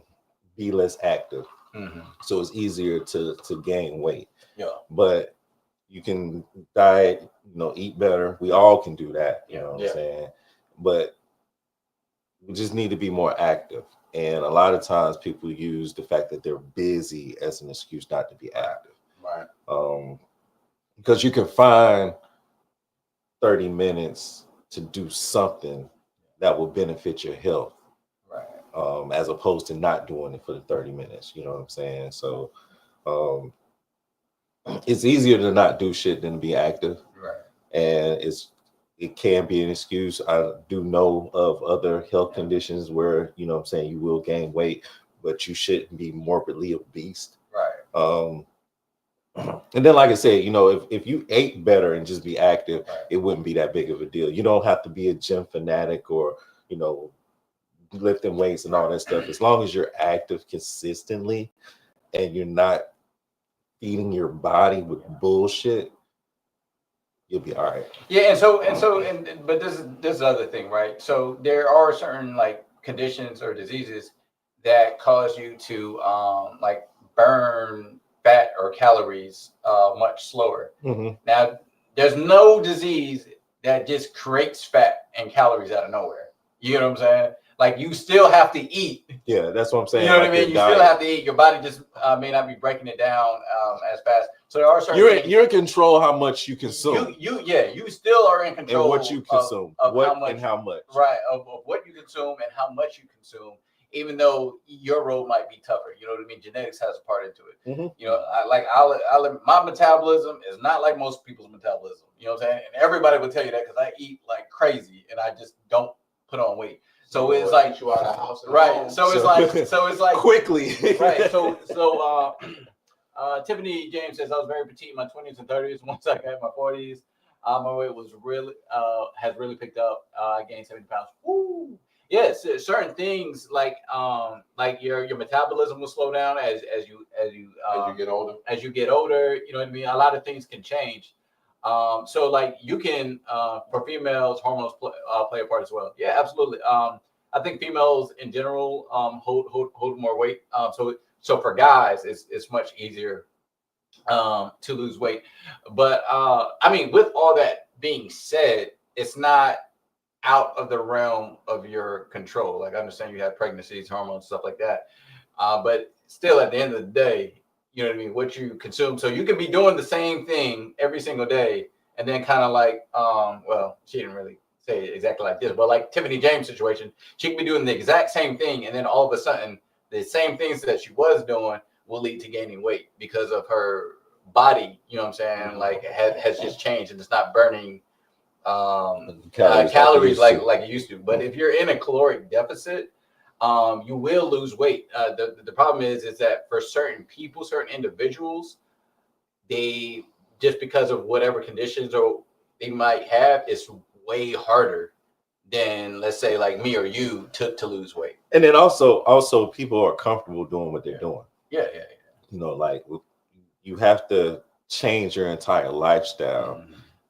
be less active. Mm-hmm. So it's easier to gain weight. Yeah. But you can diet, eat better. We all can do that, you know what I'm saying? But we just need to be more active. And a lot of times people use the fact that they're busy as an excuse not to be active. Right. Because you can find 30 minutes to do something that will benefit your health. Right. As opposed to not doing it for the 30 minutes. You know what I'm saying? So it's easier to not do shit than to be active. Right. And it can be an excuse. I do know of other health conditions where, you will gain weight, but you shouldn't be morbidly obese. Right. And then, like I said, if you ate better and just be active, it wouldn't be that big of a deal. You don't have to be a gym fanatic or, lifting weights and all that stuff. As long as you're active consistently and you're not feeding your body with bullshit, you'll be all right. Yeah, but this is the other thing, right? So there are certain like conditions or diseases that cause you to like burn fat or calories much slower. Mm-hmm. Now, there's no disease that just creates fat and calories out of nowhere. You know what I'm saying? Like you still have to eat. Yeah, that's what I'm saying. You know like what I mean? You still have to eat. Your body just may not be breaking it down as fast. So there are certain you're in control how much you consume. You still are in control and what you consume, of what how much, and how much. Right, of what you consume and how much you consume. Even though your road might be tougher, you know what I mean. Genetics has a part into it. Mm-hmm. You know, my metabolism is not like most people's metabolism. You know what I'm saying? And everybody would tell you that because I eat like crazy and I just don't put on weight. So it's like you out of the house, right? So it's like quickly, right? So Tiffany James says I was very petite in my 20s and 30s. Once I got in my 40s, my weight was really has really picked up. I gained 70 pounds. Woo! Yes, certain things like your metabolism will slow down as you get older. As you get older, you know what I mean. A lot of things can change. So like you can for females, hormones play a part as well. Yeah, absolutely. I think females in general hold more weight. So for guys, it's much easier to lose weight. But I mean, with all that being said, it's not out of the realm of your control. Like I understand you have pregnancies, hormones, stuff like that. But still at the end of the day, you know what I mean, what you consume. So you can be doing the same thing every single day and then kind of like, well, she didn't really say it exactly like this, but like Tiffany James situation, she can be doing the exact same thing. And then all of a sudden the same things that she was doing will lead to gaining weight because of her body, you know what I'm saying? Like has just changed and it's not burning calories like it used to. But if you're in a caloric deficit, you will lose weight. The problem is that for certain people, certain individuals, they just because of whatever conditions or they might have, it's way harder than let's say like me or you to lose weight. And then also people are comfortable doing what they're doing. Yeah. You know, like you have to change your entire lifestyle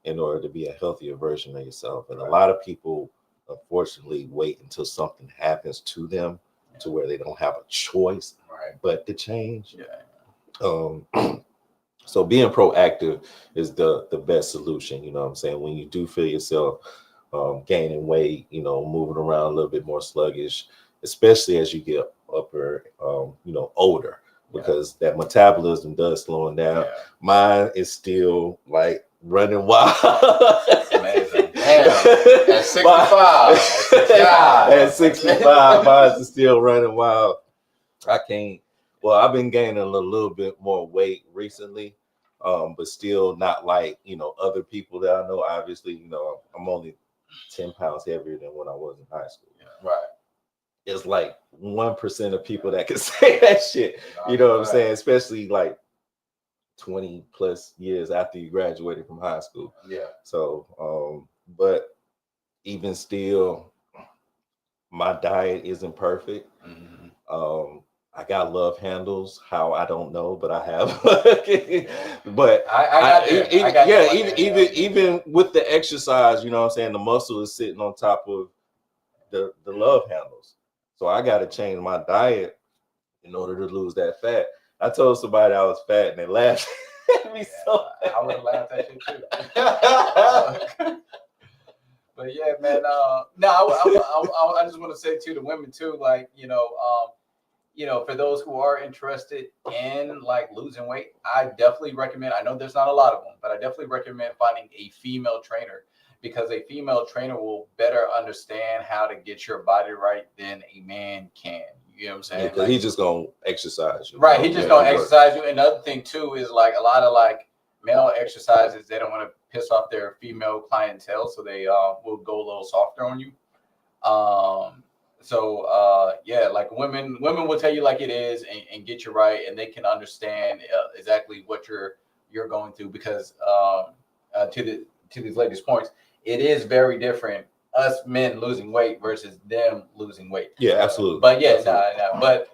in order to be a healthier version of yourself. And a lot of people, unfortunately, wait until something happens to them to where they don't have a choice but to change. So being proactive is the best solution. You know what I'm saying? When you do feel yourself gaining weight, you know, moving around a little bit more sluggish, especially as you get older, because that metabolism does slowing down. Mine is still like running wild. Amazing. Damn. At 65. At 65, mine is still running wild. I can't. Well, I've been gaining a little bit more weight recently, but still not like, you know, other people that I know. Obviously, you know, I'm only 10 pounds heavier than when I was in high school. Right. It's like 1% of people that can say that shit. You know what I'm saying? Especially like 20 plus years after you graduated from high school. Yeah. So, but even still, my diet isn't perfect. I got love handles. How I don't know, but I have. But even with the exercise, you know what I'm saying, the muscle is sitting on top of the love handles. So I got to change my diet in order to lose that fat. I told somebody I was fat and they laughed at me. So I would have laughed at you too. But yeah, man. I just want to say to the women too, like for those who are interested in like losing weight, I definitely recommend. I know there's not a lot of them, but I definitely recommend finding a female trainer because a female trainer will better understand how to get your body right than a man can. You know what I'm saying? Because he's just gonna exercise you. Right, he's just gonna exercise you. Another thing too is like a lot of like male exercises, they don't want to piss off their female clientele, so they will go a little softer on you. Like women will tell you like it is and get you right, and they can understand exactly what you're going through because to these ladies' points, it is very different. Us men losing weight versus them losing weight. Yeah, absolutely. But yeah,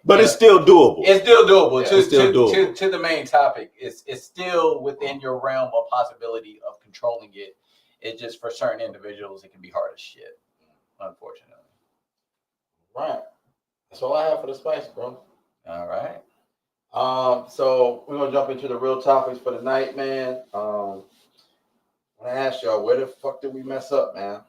but it's still doable. It's still doable. Yeah, it's still doable. To the main topic, it's still within your realm of possibility of controlling it. It just for certain individuals, it can be hard as shit, unfortunately. Right. That's all I have for the spice, bro. All right. So we're gonna jump into the real topics for the night, man. I ask y'all, where the fuck did we mess up, man?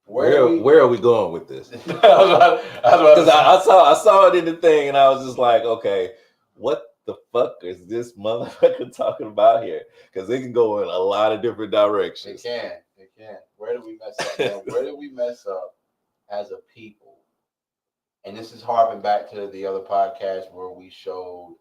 Where are we going with this? Because I saw it in the thing, and I was just like, okay, what the fuck is this motherfucker talking about here? Because it can go in a lot of different directions. It can. Where did we mess up, man? Where did we mess up as a people? And this is harping back to the other podcast where we showed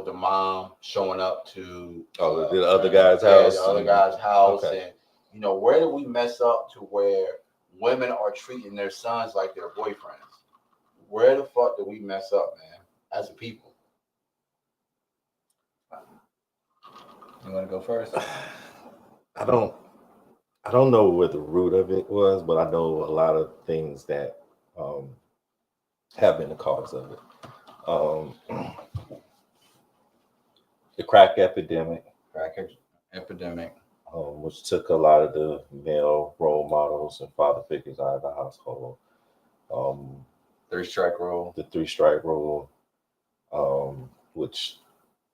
the mom showing up to the other guy's house. The other guy's house. Okay. And where did we mess up to where women are treating their sons like their boyfriends? Where the fuck did we mess up, man, as a people? You want to go first? I don't know where the root of it was, but I know a lot of things that have been the cause of it. The crack epidemic. Which took a lot of the male role models and father figures out of the household. The 3-strike rule, which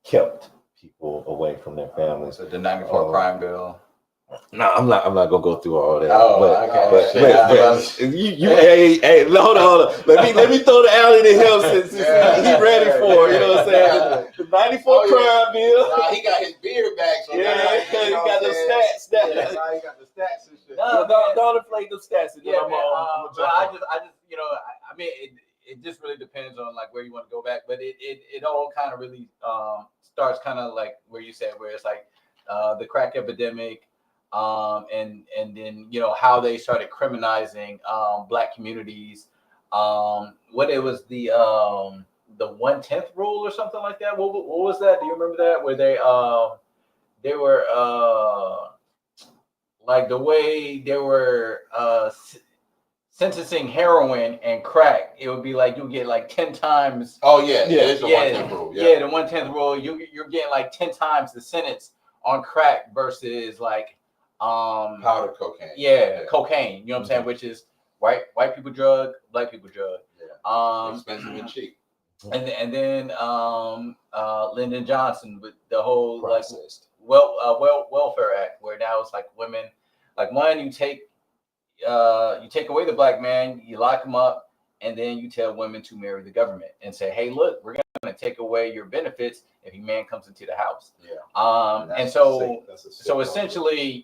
kept people away from their families. So the 94 crime bill. No, I'm not gonna go through all that. Hey, hold on. Let me throw the alley to him since he ready for it. You know what I'm saying? The 94 crime bill. Nah, he got his beard back. So he got the stats. Now he got the stats and shit. Don't inflate the stats. I mean, it just really depends on like where you want to go back, but it all kind of really starts kind of like where you said, where it's like the crack epidemic. And then how they started criminalizing black communities. What it was the 1/10 rule or something like that. What was that? Do you remember that? Where they were like the way they were sentencing heroin and crack. It would be like you get like 10 times. Oh yeah, it's the 1/10 rule. Yeah, the 1/10 rule. You're getting like 10 times the sentence on crack versus like powder cocaine. Yeah, cocaine. You know what I'm saying? Which is white people drug, black people drug. Yeah. Expensive and cheap. And then Lyndon Johnson with the whole processed welfare act, where now it's like women, like one you take away the black man, you lock him up, and then you tell women to marry the government and say, hey, look, we're going to take away your benefits if your man comes into the house. Yeah. And so essentially,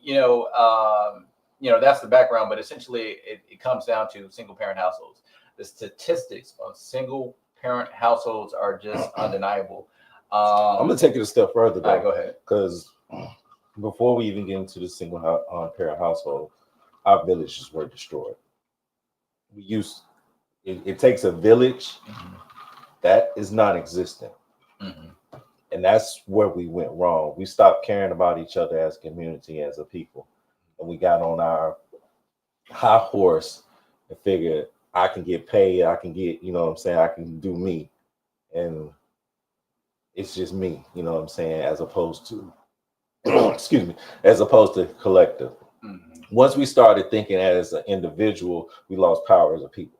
that's the background, but essentially it comes down to single parent households. The statistics of single parent households are just undeniable. I'm going to take it a step further, though. All right, go ahead. Because before we even get into the single parent household, our villages were destroyed. It takes a village that is non-existent. And that's where we went wrong. We stopped caring about each other as a community, as a people. And we got on our high horse and figured I can get paid, I can get, I can do me. And it's just me, as opposed to, as opposed to collective. Once we started thinking as an individual, we lost power as a people.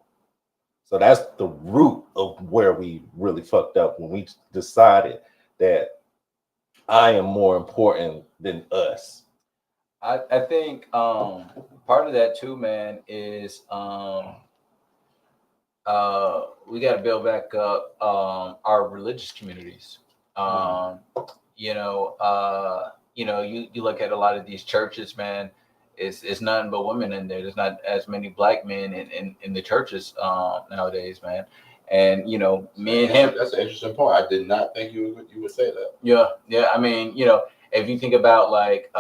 So that's the root of where we really fucked up, when we decided that I am more important than us. I think part of that too, man, is we got to build back up our religious communities. You look at a lot of these churches, man. It's nothing but women in there. There's not as many black men in the churches nowadays, man. And me and him. That's an interesting point. I did not think you would say that. Yeah. I mean, if you think about like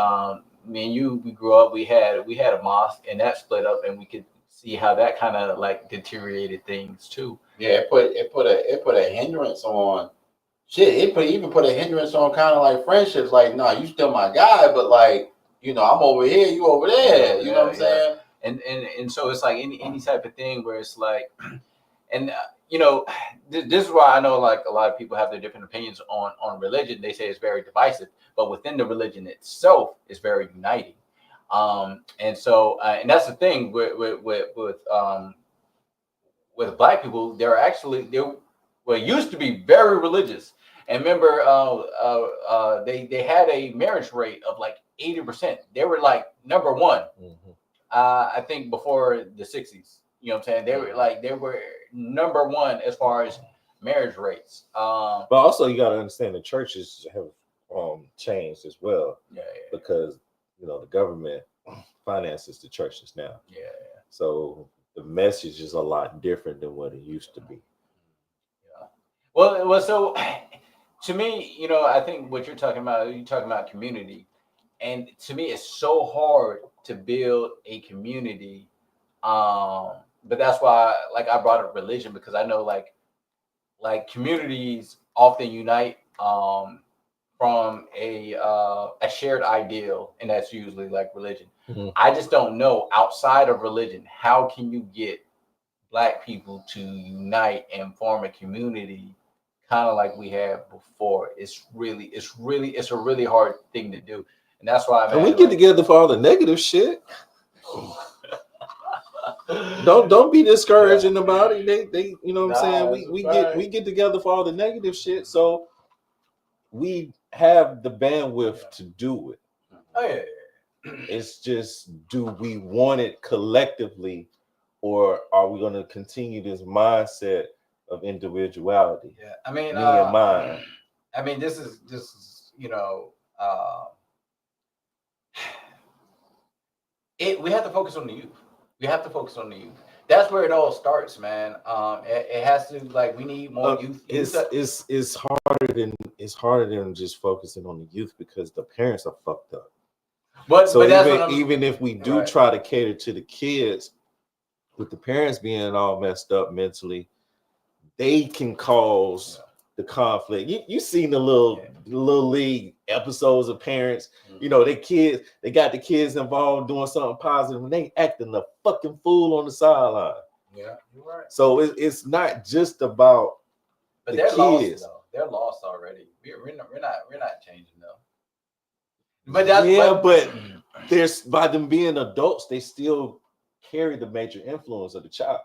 me and you, we grew up. We had a mosque, and that split up, and we could see how that kind of like deteriorated things too. Yeah, it put a hindrance on shit. It even put a hindrance on kind of like friendships. Like, nah, you still my guy, but like, I'm over here, you over there. You know what I'm saying? And so it's like any type of thing where it's like, and this is why I know like a lot of people have their different opinions on religion. They say it's very divisive, but within the religion itself, it's very uniting. And so and that's the thing with black people. They're actually used to be very religious. And remember, they had a marriage rate of like 80%. They were like number one I think before the 60s. You know what I'm saying? They were number one as far as marriage rates. But also you got to understand the churches have changed as well. Yeah. Because the government finances the churches now. Yeah. So the message is a lot different than what it used to be. Yeah. Well, so to me, I think what you're talking about community, and to me, it's so hard to build a community. But that's why, like, I brought up religion, because I know, like communities often unite from a shared ideal, and that's usually like religion. Mm-hmm. I just don't know, outside of religion, how can you get Black people to unite and form a community kind of like we had before? It's a really hard thing to do, and that's why we get together for all the negative shit. Don't be discouraging about it. They you know what I'm saying? We get together for all the negative shit, so we have the bandwidth to do it. Oh yeah. It's just, do we want it collectively, or are we going to continue this mindset of individuality? Yeah, I mean, me and mine. I mean, this is we have to focus on the youth. That's where it all starts, man. It has to, like, we need more youth. It's harder than just focusing on the youth, because the parents are fucked up. But even if we do try to cater to the kids, with the parents being all messed up mentally, they can cause the conflict. You seen the little league episodes of parents, they got the kids involved doing something positive, and they acting a fucking fool on the sideline. Yeah, you're right. So it's not just about the they're kids. Lost, though. They're lost already. We're not changing though. But there's, by them being adults, they still carry the major influence of the child.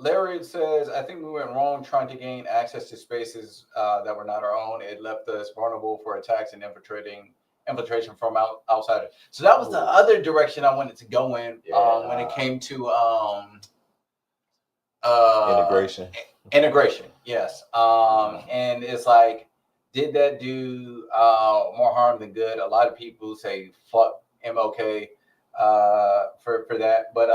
Larry says, I think we went wrong trying to gain access to spaces that were not our own. It left us vulnerable for attacks and infiltration from outsiders. So that was the other direction I wanted to go in when it came to integration. Yes. And it's like, did that do more harm than good? A lot of people say fuck MLK for that, but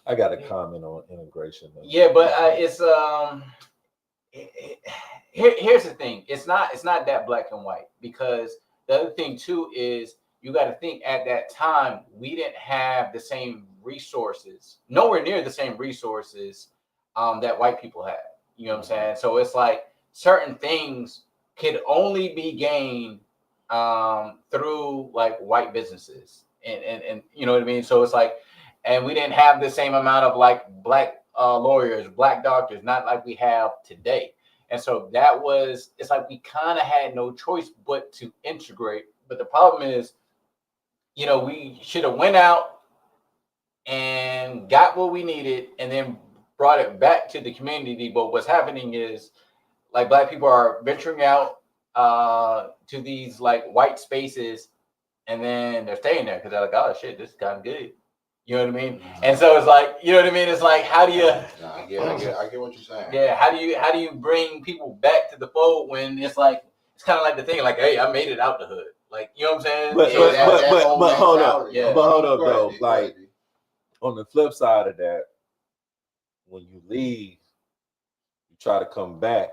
I got a comment on integration. Yeah, but it's here's the thing. It's not that black and white, because the other thing too is, you got to think, at that time we didn't have the same resources, nowhere near the same resources that white people had. You know what I'm saying? So it's like, certain things could only be gained through like white businesses, and you know what I mean? So it's like, and we didn't have the same amount of like black lawyers, black doctors, not like we have today. And so it's like we kind of had no choice but to integrate. But the problem is, we should have went out and got what we needed and then brought it back to the community. But what's happening is, like, black people are venturing out to these like white spaces, and then they're staying there because they're like, oh shit, this is kind of good. You know what I mean? And so it's like, you know what I mean? It's like, how do you? I get what you're saying. Yeah, how do you bring people back to the fold when it's like, it's kind of like the thing, like, hey, I made it out the hood, like, you know what I'm saying? But hold up, though, like, on the flip side of that, when you leave, you try to come back,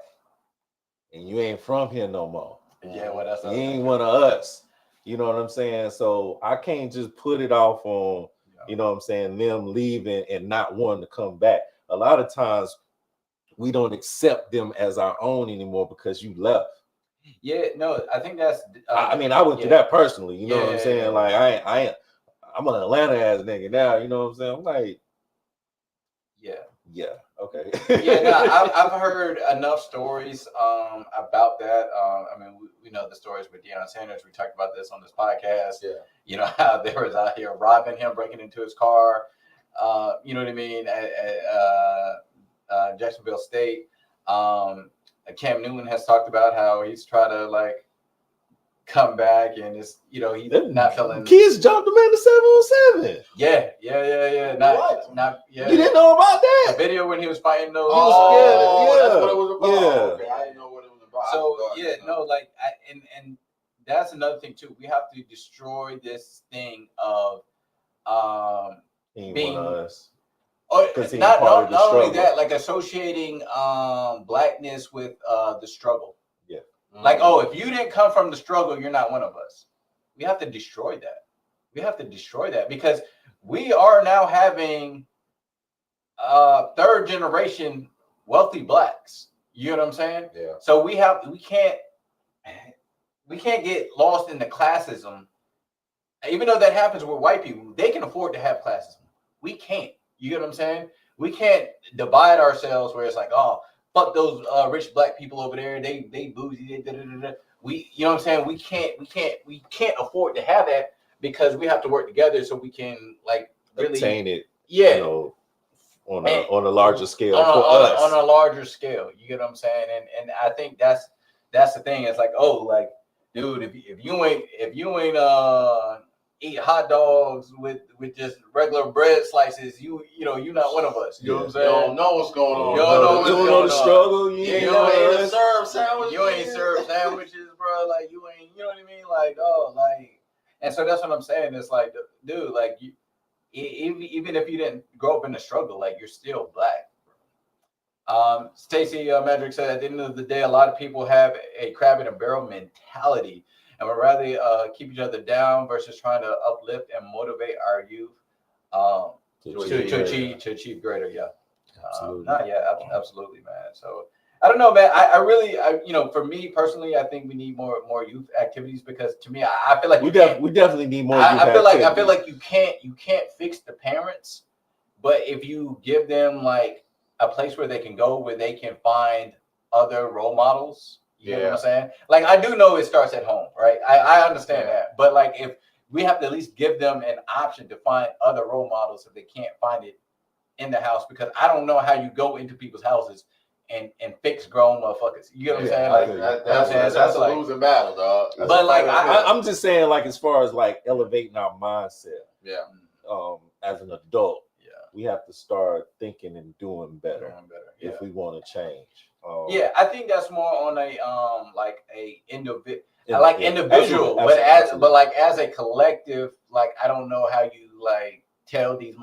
and you ain't from here no more. Yeah, well, that's you ain't one of us. You know what I'm saying? So I can't just put it off on, you know what I'm saying, them leaving and not wanting to come back. A lot of times we don't accept them as our own anymore because you left. Yeah, no, I think that's. I went through that personally. You know what I'm saying? Yeah. Like I'm an Atlanta ass nigga now. You know what I'm saying? I'm like, yeah, okay. I've heard enough stories about that. We know the stories with Deion Sanders. We talked about this on this podcast. Yeah, you know how they was out here robbing him, breaking into his car. You know what I mean? At Jacksonville State. Cam Newton has talked about how he's tried to like come back and it's he's not feeling. Kids jumped him in the 7-on-7. Yeah. Not yeah. You didn't know about that? The video when he was fighting those. That's what it was about. Yeah. Okay, I didn't know what it was about. So and that's another thing too. We have to destroy this thing of being us. Or not only that, like associating blackness with the struggle. Yeah. Like, if you didn't come from the struggle, you're not one of us. We have to destroy that. We have to destroy that because we are now having third generation wealthy blacks. You know what I'm saying? Yeah. So we can't get lost in the classism. Even though that happens with white people, they can afford to have classism. We can't. You get what I'm saying? We can't divide ourselves where it's like, oh, fuck those rich black people over there. They bougie. They da-da-da-da. We, you know what I'm saying? We can't afford to have that because we have to work together so we can like really attain it. Yeah. On a larger scale on a larger scale. You get what I'm saying? And I think that's the thing. It's like, dude, if you ain't eat hot dogs with just regular bread slices, you're not one of us. You know what I'm saying? You don't know what's going on. You don't know the struggle. You ain't serve sandwiches. You ain't serve sandwiches, bro. Like you ain't, you know what I mean? And so that's what I'm saying. It's like, dude, like even if you didn't grow up in the struggle, like you're still black. Stacey Madrick said, at the end of the day, a lot of people have a crab in a barrel mentality and would rather keep each other down versus trying to uplift and motivate our youth to achieve greater. Yeah, absolutely. Absolutely, man. So I don't know, man. I really, for me personally, I think we need more youth activities because to me, I feel like we definitely need more. I feel like you can't fix the parents, but if you give them like a place where they can go, where they can find other role models. You know what I'm saying? Like, I do know it starts at home, right? I understand that. But, like, if we have to at least give them an option to find other role models if they can't find it in the house, because I don't know how you go into people's houses and fix grown motherfuckers. You know what I'm saying? Like, that's a losing battle, dog. But, like, I'm just saying, like, as far as, like, elevating our mindset. Yeah. As an adult. We have to start thinking and doing better if we want to change. I think that's more on a like a individual, but as a collective, like I don't know how you like tell these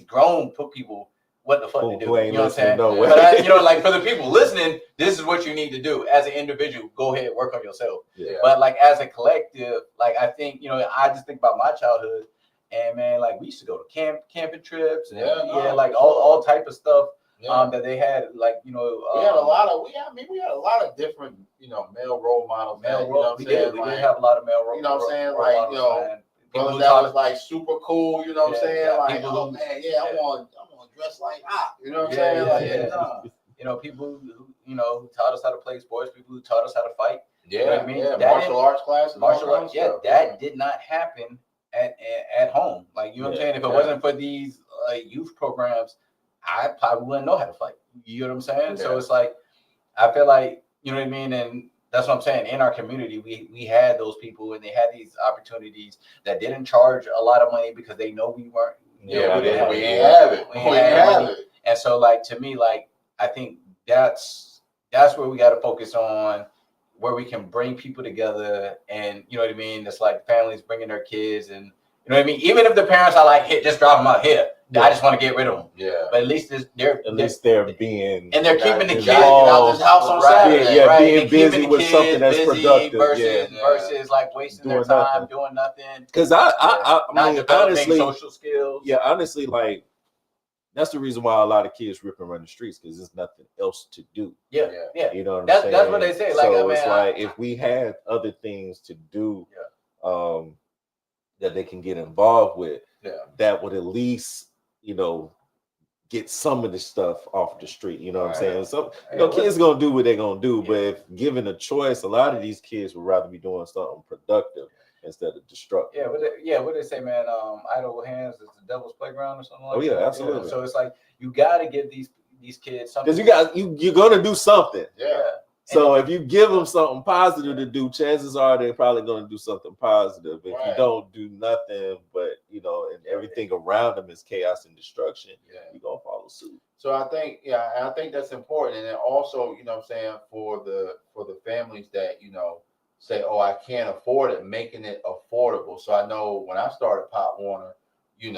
grown people what the fuck to do. You know what I'm saying? No way. But like for the people listening, this is what you need to do as an individual. Go ahead, work on yourself. Yeah. But like as a collective, like I think I just think about my childhood. And man, like we used to go to camping trips and like all type of stuff that they had. Like we had a lot of different male role models. We did have a lot of male role. You know what I'm saying? Like brothers that was like super cool. You know what I'm saying? Like I want to dress like you know what I'm saying? Like people who taught us how to play sports. People who taught us how to fight. Yeah, you know what I mean? Martial arts classes. Martial arts. Yeah, that did not happen at home. Like, you know what I'm saying? If it wasn't for these youth programs, I probably wouldn't know how to fight. You know what I'm saying? Yeah. So it's like, I feel like, you know what I mean? And that's what I'm saying. In our community, we had those people and they had these opportunities that didn't charge a lot of money because they know we weren't. We didn't have it. And so, like, to me, like, I think that's where we got to focus on, where we can bring people together, and you know what I mean. It's like families bringing their kids, and you know what I mean. Even if the parents are like, "Hey, just drop them out here," I just want to get rid of them. Yeah, but at least they're being, and they're keeping the kids out this house on Saturday, right? Being busy with something that's productive versus like wasting their time doing nothing. Because I mean, honestly, social skills. Yeah, honestly, like. That's the reason why a lot of kids rip and run the streets, because there's nothing else to do. Yeah. You know what I'm saying? That's what they say. Like, so it's like if we had other things to do, that they can get involved with, that would at least, get some of the stuff off the street. You know what I'm saying? So kids gonna do what they're gonna do, but if given a choice, a lot of these kids would rather be doing something productive instead of destructive. What they say, man? Idle hands is the devil's playground or something like that. Oh yeah, absolutely. So it's like you got to give these kids something. Because you're gonna do something. Yeah. So if you give them something positive to do, chances are they're probably going to do something positive. If you don't do nothing, but and everything around them is chaos and destruction, you're gonna follow suit. So I think, I think that's important. And then also, what I'm saying, for the families that, say, oh, I can't afford it, making it affordable. So I know when I started Pop Warner, it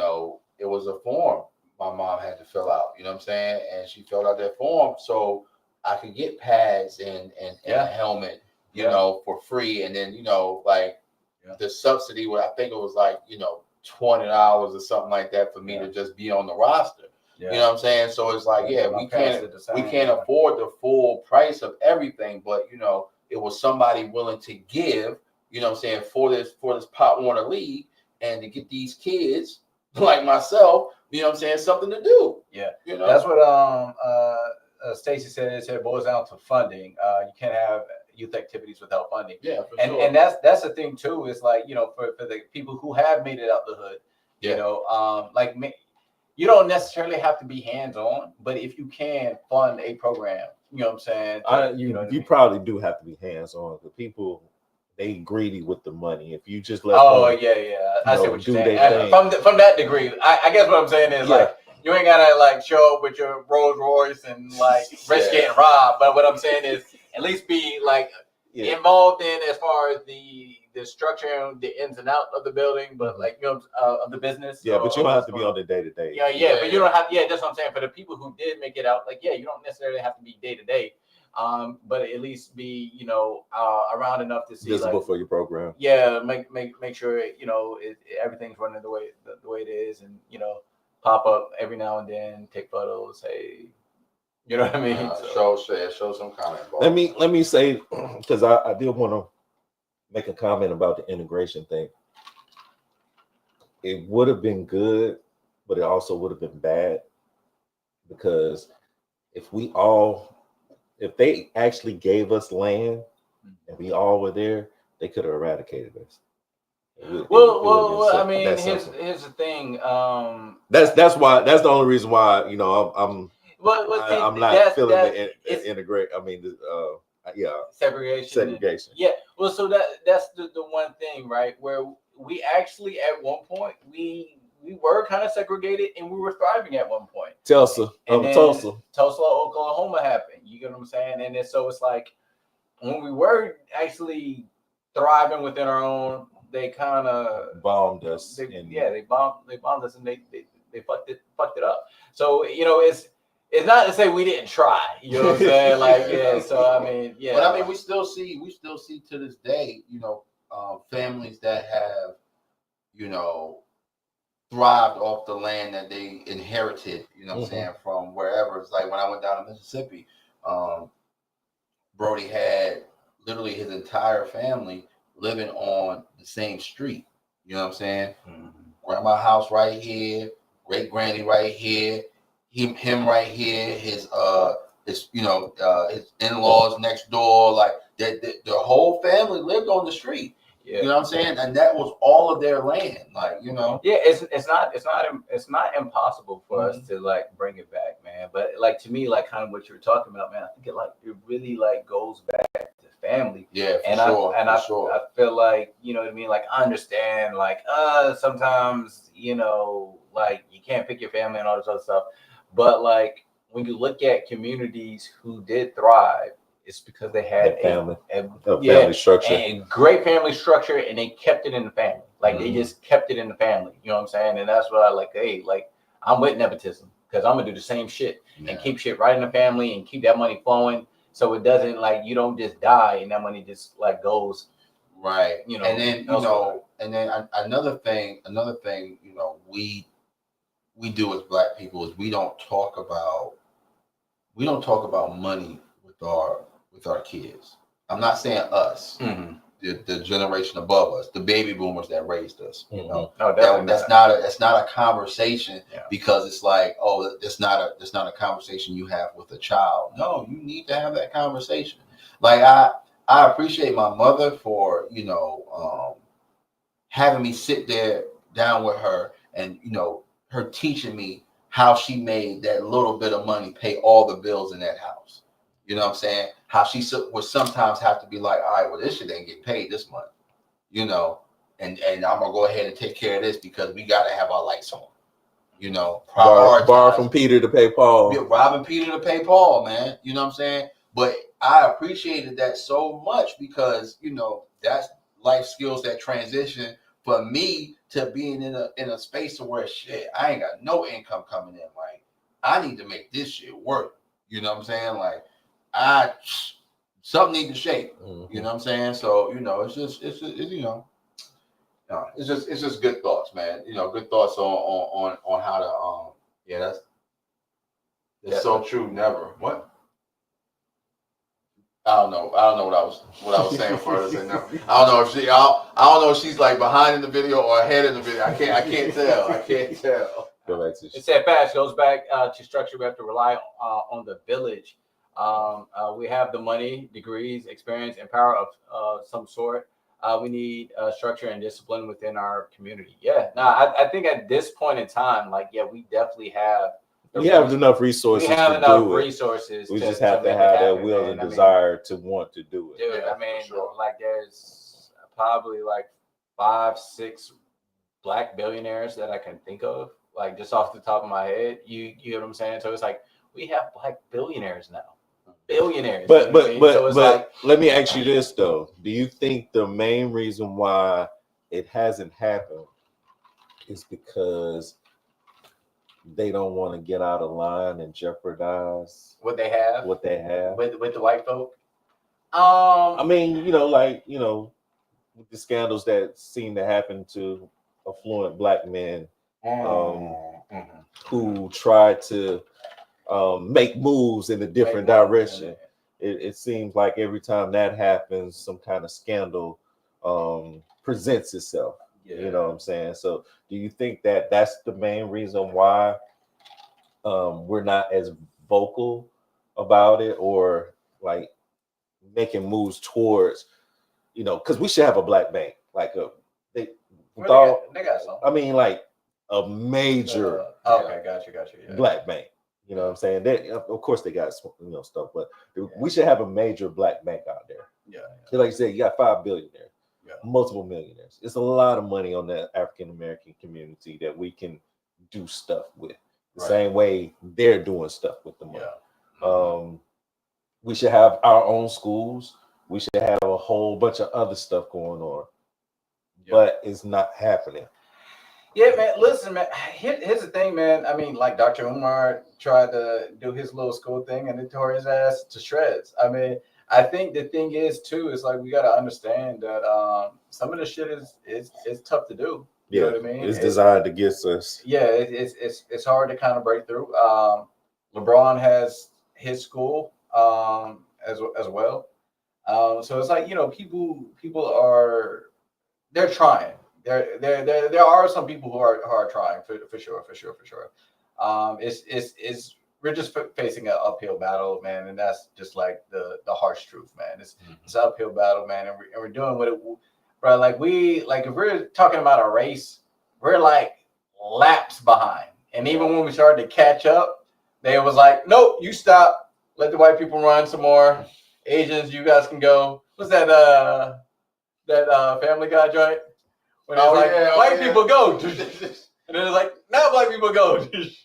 was a form my mom had to fill out, and she filled out that form so I could get pads and a helmet, for free. And then, the subsidy, I think it was like, $20 or something like that for me to just be on the roster. You know what I'm saying? So it's like, we can't afford the full price of everything, but it was somebody willing to give, for this Pop Warner League, and to get these kids like myself, something to do. Yeah. That's what Stacey said. It boils down to funding. You can't have youth activities without funding. Yeah, for sure. And that's the thing too, is like, for the people who have made it out the hood, like me, you don't necessarily have to be hands-on, but if you can fund a program, you know what I'm saying? You probably do have to be hands-on. The people, they greedy with the money. If you just let I see what you're saying. From that degree, I guess what I'm saying is like, you ain't gotta like show up with your Rolls Royce and like risk getting robbed. But what I'm saying is at least be like involved in as far as the structure and the ins and outs of the building, but like of the business. Yeah, but you don't have to be on the day to day. But you don't have. Yeah, that's what I'm saying. For the people who did make it out, like you don't necessarily have to be day to day. But at least be around enough to see visible for your program. Yeah, make sure everything's running the way it is, and pop up every now and then, take photos. Hey, you know what I mean? Show some comment. Let me say, because I did want to make a comment about the integration thing. It would have been good, but it also would have been bad, because if they actually gave us land and we all were there, they could have eradicated us. I mean, here's the thing. That's the only reason why I'm not feeling the integrate. I mean, segregation. Yeah. Well, so that's the one thing, right? Where we actually at one point we were kind of segregated and we were thriving at one point. Tulsa, Oklahoma happened. You get what I'm saying? And so it's like when we were actually thriving within our own, they kind of bombed us. They bombed us and they fucked it up. So it's not to say we didn't try. You know what I'm saying? Like So I mean, But I mean, we still see to this day, families that have, thrived off the land that they inherited. You know what I'm saying, from wherever. It's like when I went down to Mississippi, Brody had literally his entire family living on the same street. You know what I'm saying? Grandma house right here, great granny right here, him right here, his in-laws next door, like the whole family lived on the street. You know what I'm saying? And that was all of their land. Like, Yeah, it's not impossible for us to like bring it back, man. But like to me, like kind of what you were talking about, man, I think it really like goes back to family. Yeah, I feel like, you know what I mean? Like I understand like sometimes, like you can't pick your family and all this other stuff. But like when you look at communities who did thrive, it's because they had family structure, a great family structure, and they kept it in the family. Like they just kept it in the family. You know what I'm saying? And that's what I like. Hey, like I'm with nepotism because I'm gonna do the same shit and keep shit right in the family and keep that money flowing, so it doesn't like you don't just die and that money just like goes right. And then another thing, we do as Black people is we don't talk about money with our kids. I'm not saying us, the generation above us, the baby boomers that raised us. That's not a conversation because it's like, oh, that's not a conversation you have with a child. No, you need to have that conversation. Like I appreciate my mother for having me sit down with her and her teaching me how she made that little bit of money pay all the bills in that house. You know what I'm saying? How she would sometimes have to be like, all right, well, this shit ain't getting paid this month, you know, and I'm gonna go ahead and take care of this because we gotta have our lights on. You know, borrow from Peter to pay Paul. Yeah, robbing Peter to pay Paul, man. You know what I'm saying? But I appreciated that so much because, you know, that's life skills that transition for me to being in a space where shit, I ain't got no income coming in. Like, I need to make this shit work. You know what I'm saying? Like, something needs to shake. Mm-hmm. You know what I'm saying? So, you know, it's you know. No, it's just good thoughts, man. You know, good thoughts on how to yeah, that's so true. Never. What? I don't know what I was saying for her to say never. I don't know if she's like behind in the video or ahead in the video. I can't tell. I can't tell. It said fast goes back to structure. We have to rely on the village. We have the money, degrees, experience, and power of some sort. We need structure and discipline within our community. Yeah, I think at this point in time, like, yeah, we definitely have. We have enough resources. We have enough resources. We just have to have that will and desire to want to do it. Dude, I mean, like, there's probably like 5-6 black billionaires that I can think of, like, just off the top of my head. You know what I'm saying? So it's like we have black billionaires now. Billionaires. But let me ask you this though. Do you think the main reason why it hasn't happened is because they don't want to get out of line and jeopardize what they have with the white folk? I mean, you know, like, you know, with the scandals that seem to happen to affluent black men who try to make moves in a different direction. It seems like every time that happens, some kind of scandal presents itself. Yeah. You know what I'm saying? So do you think that that's the main reason why we're not as vocal about it, or like making moves towards, you know, because we should have a black bank, like they got some. I mean, like a major got you, yeah. Black bank. You know what I'm saying? They, of course, they got, you know, stuff, but we should have a major black bank out there. Yeah. Like you said, you got 5 billionaires, multiple millionaires. It's a lot of money on the African American community that we can do stuff with. The same way they're doing stuff with the money. Yeah. We should have our own schools. We should have a whole bunch of other stuff going on, but it's not happening. Yeah, man. Listen, man. Here's the thing, man. I mean, like, Dr. Umar tried to do his little school thing and it tore his ass to shreds. I mean, I think the thing is too is like we got to understand that some of the shit is tough to do. You know what I mean? It's designed to get us. Yeah, it's hard to kind of break through. LeBron has his school as well. So it's like, you know, people they're trying. There are some people who are trying for sure. We're just facing an uphill battle, man, and that's just like the harsh truth, man. It's an uphill battle, man, and we're doing what it, bro. Like if we're talking about a race, we're like laps behind, and even when we started to catch up, they was like, nope, you stop, let the white people run some more. Asians, you guys can go. What's that Family Guy joint? When it's white people go, and then it's like, now black people go. He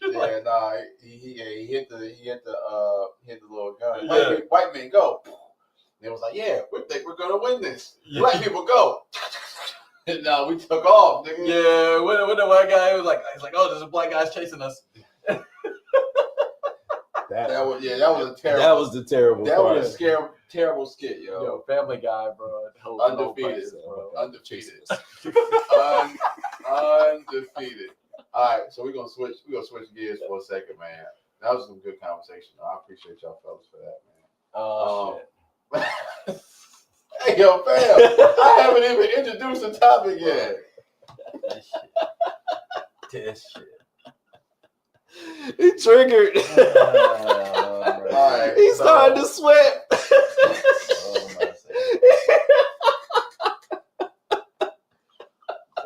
hit the little gun. White men go. And it was like, yeah, we think we're gonna win this. Black people go. And now we took off, nigga. Yeah, when the white guy was like, he's like, oh, there's a black guy's chasing us. That was a terrible. That was the terrible. That was a scary, terrible skit, yo. Yo, Family Guy, bro. Undefeated. Undefeated. Undefeated. All right, so we're gonna switch gears for a second, man. That was some good conversation. I appreciate y'all fellas for that, man. Hey, yo, fam, I haven't even introduced the topic yet. This shit. He triggered. All right, he's starting to sweat.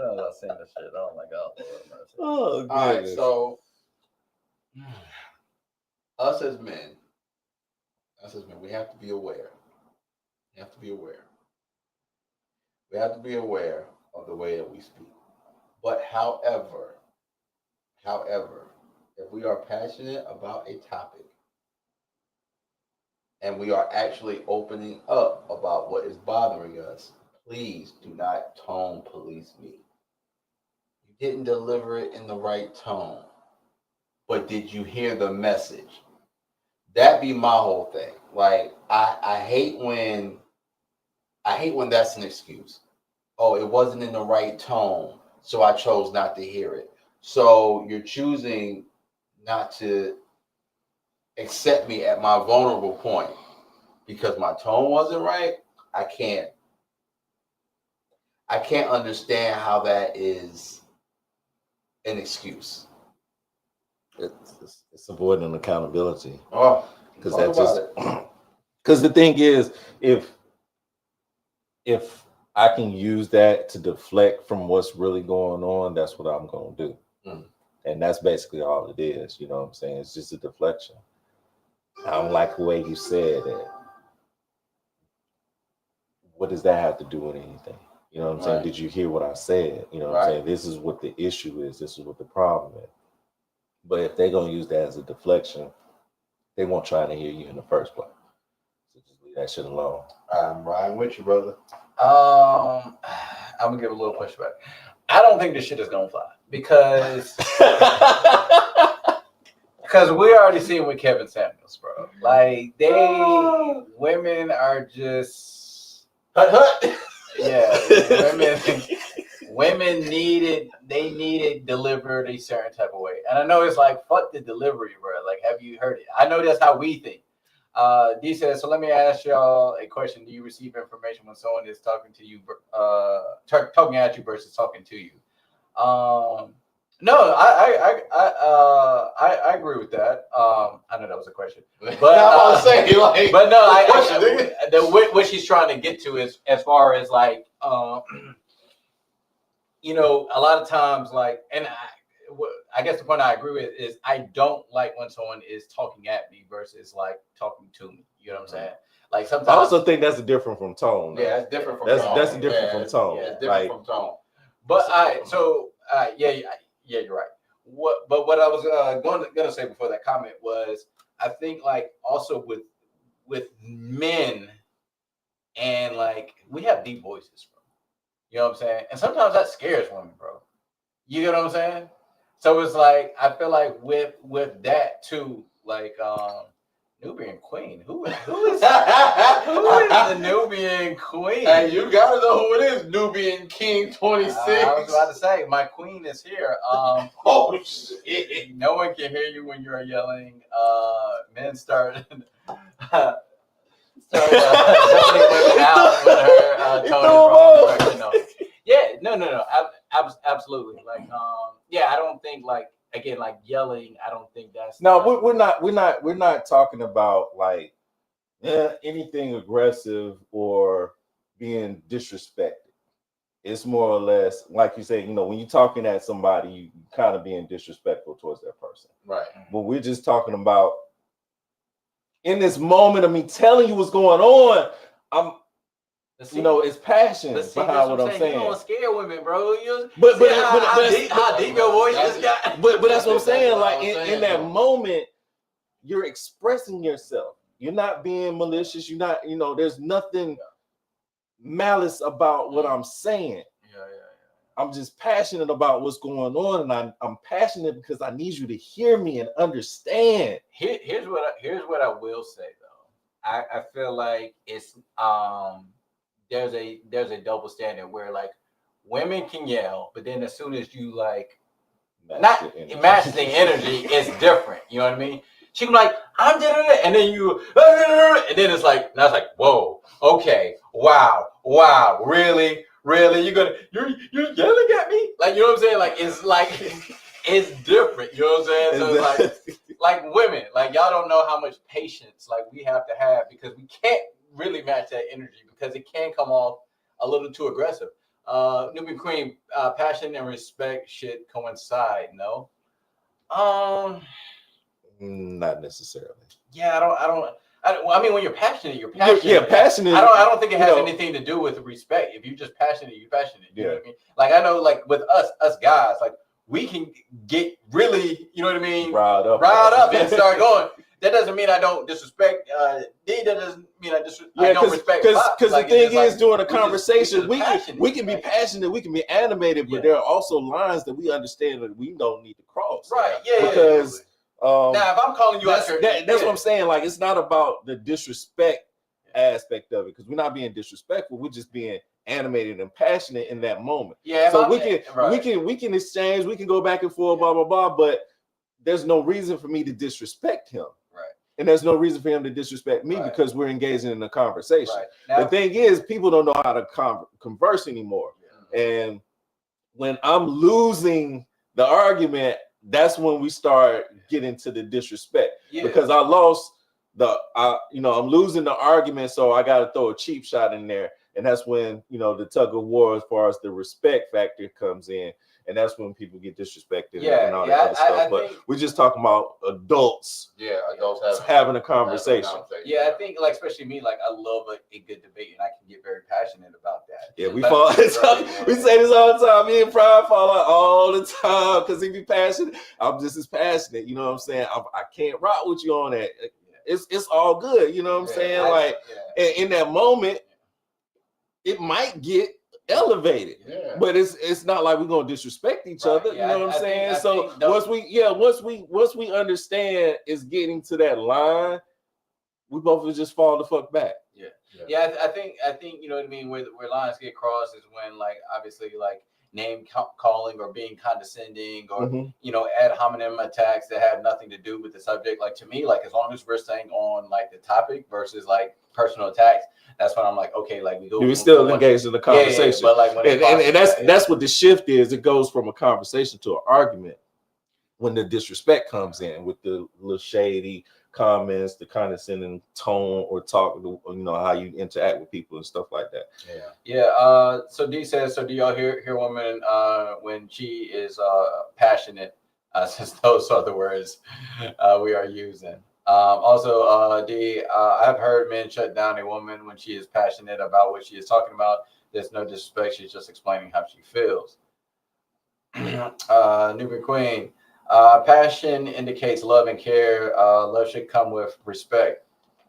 I'm not saying this shit. Oh my god. Oh, all right, so us as men, That's just, man, we have to be aware. We have to be aware. We have to be aware of the way that we speak. But however, if we are passionate about a topic and we are actually opening up about what is bothering us, please do not tone police me. You didn't deliver it in the right tone, but did you hear the message? That be my whole thing. Like I hate when that's an excuse. Oh, it wasn't in the right tone, so I chose not to hear it. So you're choosing not to accept me at my vulnerable point because my tone wasn't right. I can't understand how that is an excuse. It's avoiding accountability. Oh, because that's just because the thing is, if I can use that to deflect from what's really going on, that's what I'm going to do. And that's basically all it is. You know what I'm saying? It's just a deflection. I don't like the way you said it. What does that have to do with anything? You know what I'm saying? Did you hear what I said? You know what I'm saying? This is what the issue is. This is what the problem is. But if they're going to use that as a deflection, they won't try to hear you in the first place. So just leave that shit alone. I'm riding with you, brother. I'm gonna give a little pushback. I don't think this shit is gonna fly because we already seen with Kevin Samuels, bro. Like women are just women needed delivered a certain type of way. And I know it's like, fuck the delivery, bro. Like, have you heard it? I know that's how we think. D says, so let me ask y'all a question. Do you receive information when someone is talking to you, talking at you versus talking to you? No, I agree with that. I know that was a question, but but no, what she's trying to get to is as far as like, you know, a lot of times, like, and I guess the point I agree with is I don't like when someone is talking at me versus like talking to me. You know what I'm saying? Like sometimes I also think that's different from tone. Yeah, that's different from tone. That's different from tone. Yeah, it's different from tone. But yeah, you're right. What I was gonna say before that comment was I think like also with men and like we have deep voices, bro. You know what I'm saying? And sometimes that scares women, bro. You get what I'm saying? So it's like I feel like with that too, like Nubian Queen. Who is the Nubian Queen? Hey, you gotta know who it is. Nubian King 26. I was about to say my queen is here. Oh shit! No one can hear you when you're yelling. Men started zoning women out with her tone. Yeah, no. Absolutely. Like, yeah, I don't think like again, like yelling. I don't think that's we're not talking about like anything aggressive or being disrespected. It's more or less like you say, you know, when you're talking at somebody, you kind of being disrespectful towards that person. Right. But we're just talking about in this moment of me telling you what's going on, you know, it's passion behind what I'm saying. You don't scare women, bro. But how deep your voice just got. But that's what I'm saying. Like in that moment, you're expressing yourself. You're not being malicious. You're not, you know, there's nothing malice about what I'm saying. Yeah. I'm just passionate about what's going on, and I'm passionate because I need you to hear me and understand. Here's what I will say though. I feel like it's there's a double standard where like women can yell, but then as soon as you like match the energy, it's different. You know what I mean? She can be like, I'm doing it, and then you, and then it's like, now it's like, whoa, okay, wow, really, you're yelling at me, like, you know what I'm saying? Like it's different. You know what I'm saying? So it's like women, like y'all don't know how much patience like we have to have because we can't really match that energy because it can come off a little too aggressive. Nubian Queen, passion and respect should coincide. No. Not necessarily. Yeah, I mean, when you're passionate, you're passionate. Yeah, passionate. I don't think it has anything to do with respect. If you're just passionate, you're passionate. You know what I mean? Like I know, like with us guys, like we can get really, you know what I mean, riled up and start going. That doesn't mean I don't disrespect D. That doesn't mean I don't respect. Because like, the thing is, like, during a conversation, we can be like, passionate, we can be animated, but there are also lines that we understand that we don't need to cross. Right? Yeah. Because now, if I'm calling you out, that's what I'm saying. Like, it's not about the disrespect aspect of it, because we're not being disrespectful. We're just being animated and passionate in that moment. Yeah. So we can exchange. We can go back and forth. Blah blah blah. But there's no reason for me to disrespect him. And there's no reason for him to disrespect me because we're engaging in a conversation. Now, the thing is, people don't know how to converse anymore. Yeah. And when I'm losing the argument, that's when we start getting to the disrespect. Yeah. Because I lost I'm losing the argument, so I got to throw a cheap shot in there. And that's when, the tug of war as far as the respect factor comes in. And that's when people get disrespected and all that other stuff. But we're just talking about adults. Yeah, adults having a conversation. Yeah, I think, like, especially me, like, I love a good debate, and I can get very passionate about that. Yeah, we say this all the time. Me and Pride fall out all the time because he be passionate. I'm just as passionate. You know what I'm saying? I can't rock with you on that. It's all good. You know what I'm saying? In that moment, it might get elevated, but it's not like we're gonna disrespect each other. You know what I'm saying? So once we understand it's getting to that line, we both will just fall the fuck back. I think you know what I mean. Where lines get crossed is when, like, obviously, like, name calling or being condescending or ad hominem attacks that have nothing to do with the subject. Like, to me, like, as long as we're staying on, like, the topic versus, like, personal attacks, that's when I'm like, okay, like, we still engaged in the conversation. But, like, and that's what the shift is. It goes from a conversation to an argument when the disrespect comes in with the little shady comments, the condescending tone or talk, how you interact with people and stuff like that. So D says, so do y'all hear women when she is passionate, since those are the words we are using. Also, D, I've heard men shut down a woman when she is passionate about what she is talking about. There's no disrespect. She's just explaining how she feels. Nubian Queen, passion indicates love and care. Love should come with respect.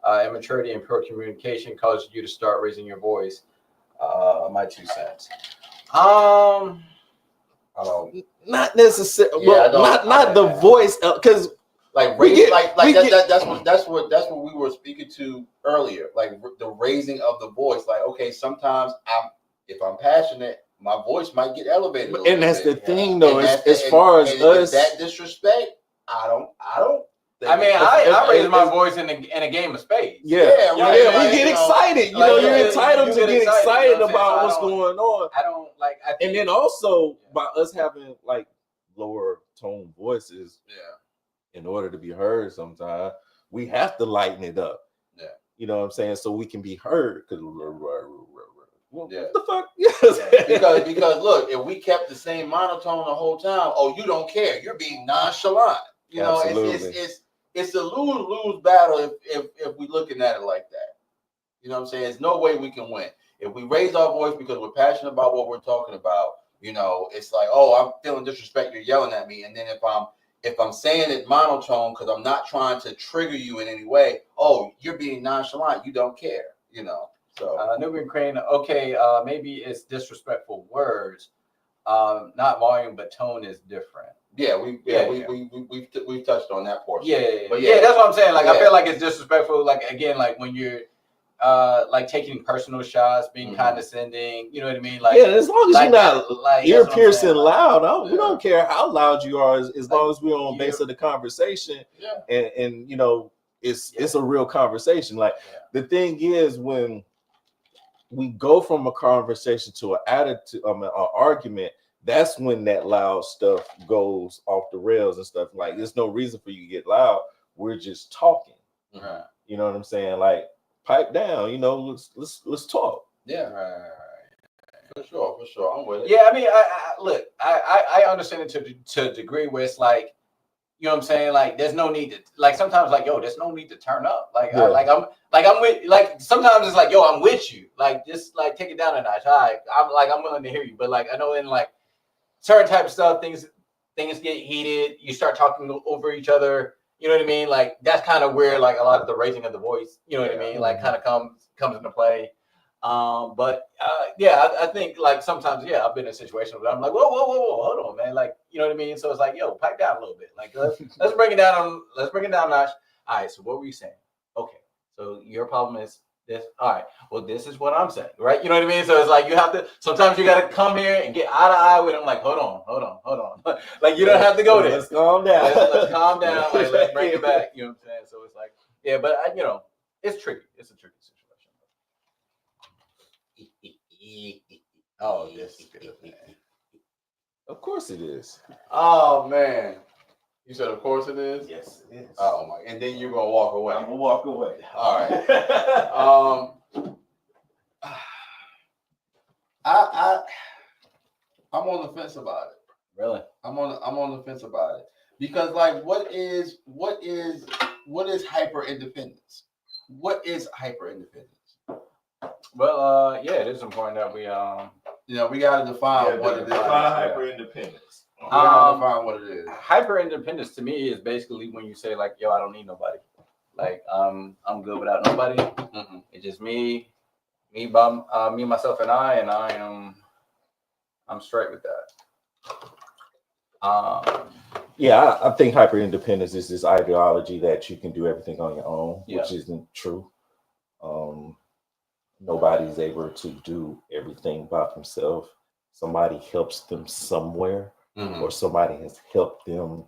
Immaturity and poor communication causes you to start raising your voice. My 2 cents. Not necessarily. Not the voice, because that's what we were speaking to earlier. Like the raising of the voice. Like, okay, sometimes if I'm passionate, my voice might get elevated. And that's the thing, though. As far as us, that disrespect, I don't. I mean, I raise my voice in a game of spades. We get excited. You're entitled to get excited about what's going on. And then also by us having, like, lower tone voices, in order to be heard, sometimes we have to lighten it up. You know what I'm saying? So we can be heard. Because what the fuck? Because look, if we kept the same monotone the whole time, you don't care. You're being nonchalant. It's a lose battle if we're looking at it like that. You know what I'm saying? There's no way we can win. If we raise our voice because we're passionate about what we're talking about, it's like, I'm feeling disrespect, you're yelling at me. And then if I'm saying it monotone because I'm not trying to trigger you in any way, you're being nonchalant, you don't care, So Nubian Crane, okay, maybe it's disrespectful words, not volume, but tone is different. We've touched on that portion. But that's what I'm saying. Like, I feel like it's disrespectful. Like, again, like when you're like taking personal shots, being condescending. You know what I mean? Like, as long as you're not ear piercing loud, we don't care how loud you are, as long as we're on base of the conversation. And it's a real conversation. Like, the thing is, when we go from a conversation to an attitude, an argument, that's when that loud stuff goes off the rails and stuff. Like, there's no reason for you to get loud. We're just talking. Right. You know what I'm saying? Like, pipe down. Let's talk. Right. For sure. I'm with it. Yeah, I mean, I understand it to a degree where it's like, You know what I'm saying? Like, there's no need to, like, sometimes, like, yo, there's no need to turn up. Like, I'm with, like, sometimes it's like, yo, I'm with you. Like, just like take it down a notch. All right, I'm willing to hear you. But like, I know in like certain type of stuff, things get heated. You start talking over each other. You know what I mean? Like, that's kind of where like a lot of the raising of the voice, you know what I mean? Like, kind of comes into play. I think like sometimes, I've been in a situation where I'm like, whoa, hold on, man. Like, you know what I mean? So it's like, yo, pipe down a little bit. Like, let's bring it down. Let's bring it down a notch. All right. So what were you saying? Okay. So your problem is this. All right. Well, this is what I'm saying, right? You know what I mean? So it's like sometimes you got to come here and get eye to eye with them. Like, hold on. Like, you don't have to go there. Let's calm down. Let's calm down. Like, let's bring it back. You know what I'm saying? So it's like, but it's tricky. It's a tricky situation. Oh, this is good, man. Of course it is. Oh man, you said of course it is. Yes, it is. Oh my, and then you're gonna walk away. I'm gonna walk away. All right. I'm on the fence about it. Really? I'm on the fence about it because like what is hyper independence? What is hyper independence? Well, it is important that we we got to define what it is. Define hyper independence. We got to define what it is. Hyper independence to me is basically when you say like, yo, I don't need nobody. Like, I'm good without nobody. Mm-hmm. It's just me, myself, and I I'm straight with that. I think hyper independence is this ideology that you can do everything on your own, which isn't true. Nobody's able to do everything by themselves. Somebody helps them somewhere, or somebody has helped them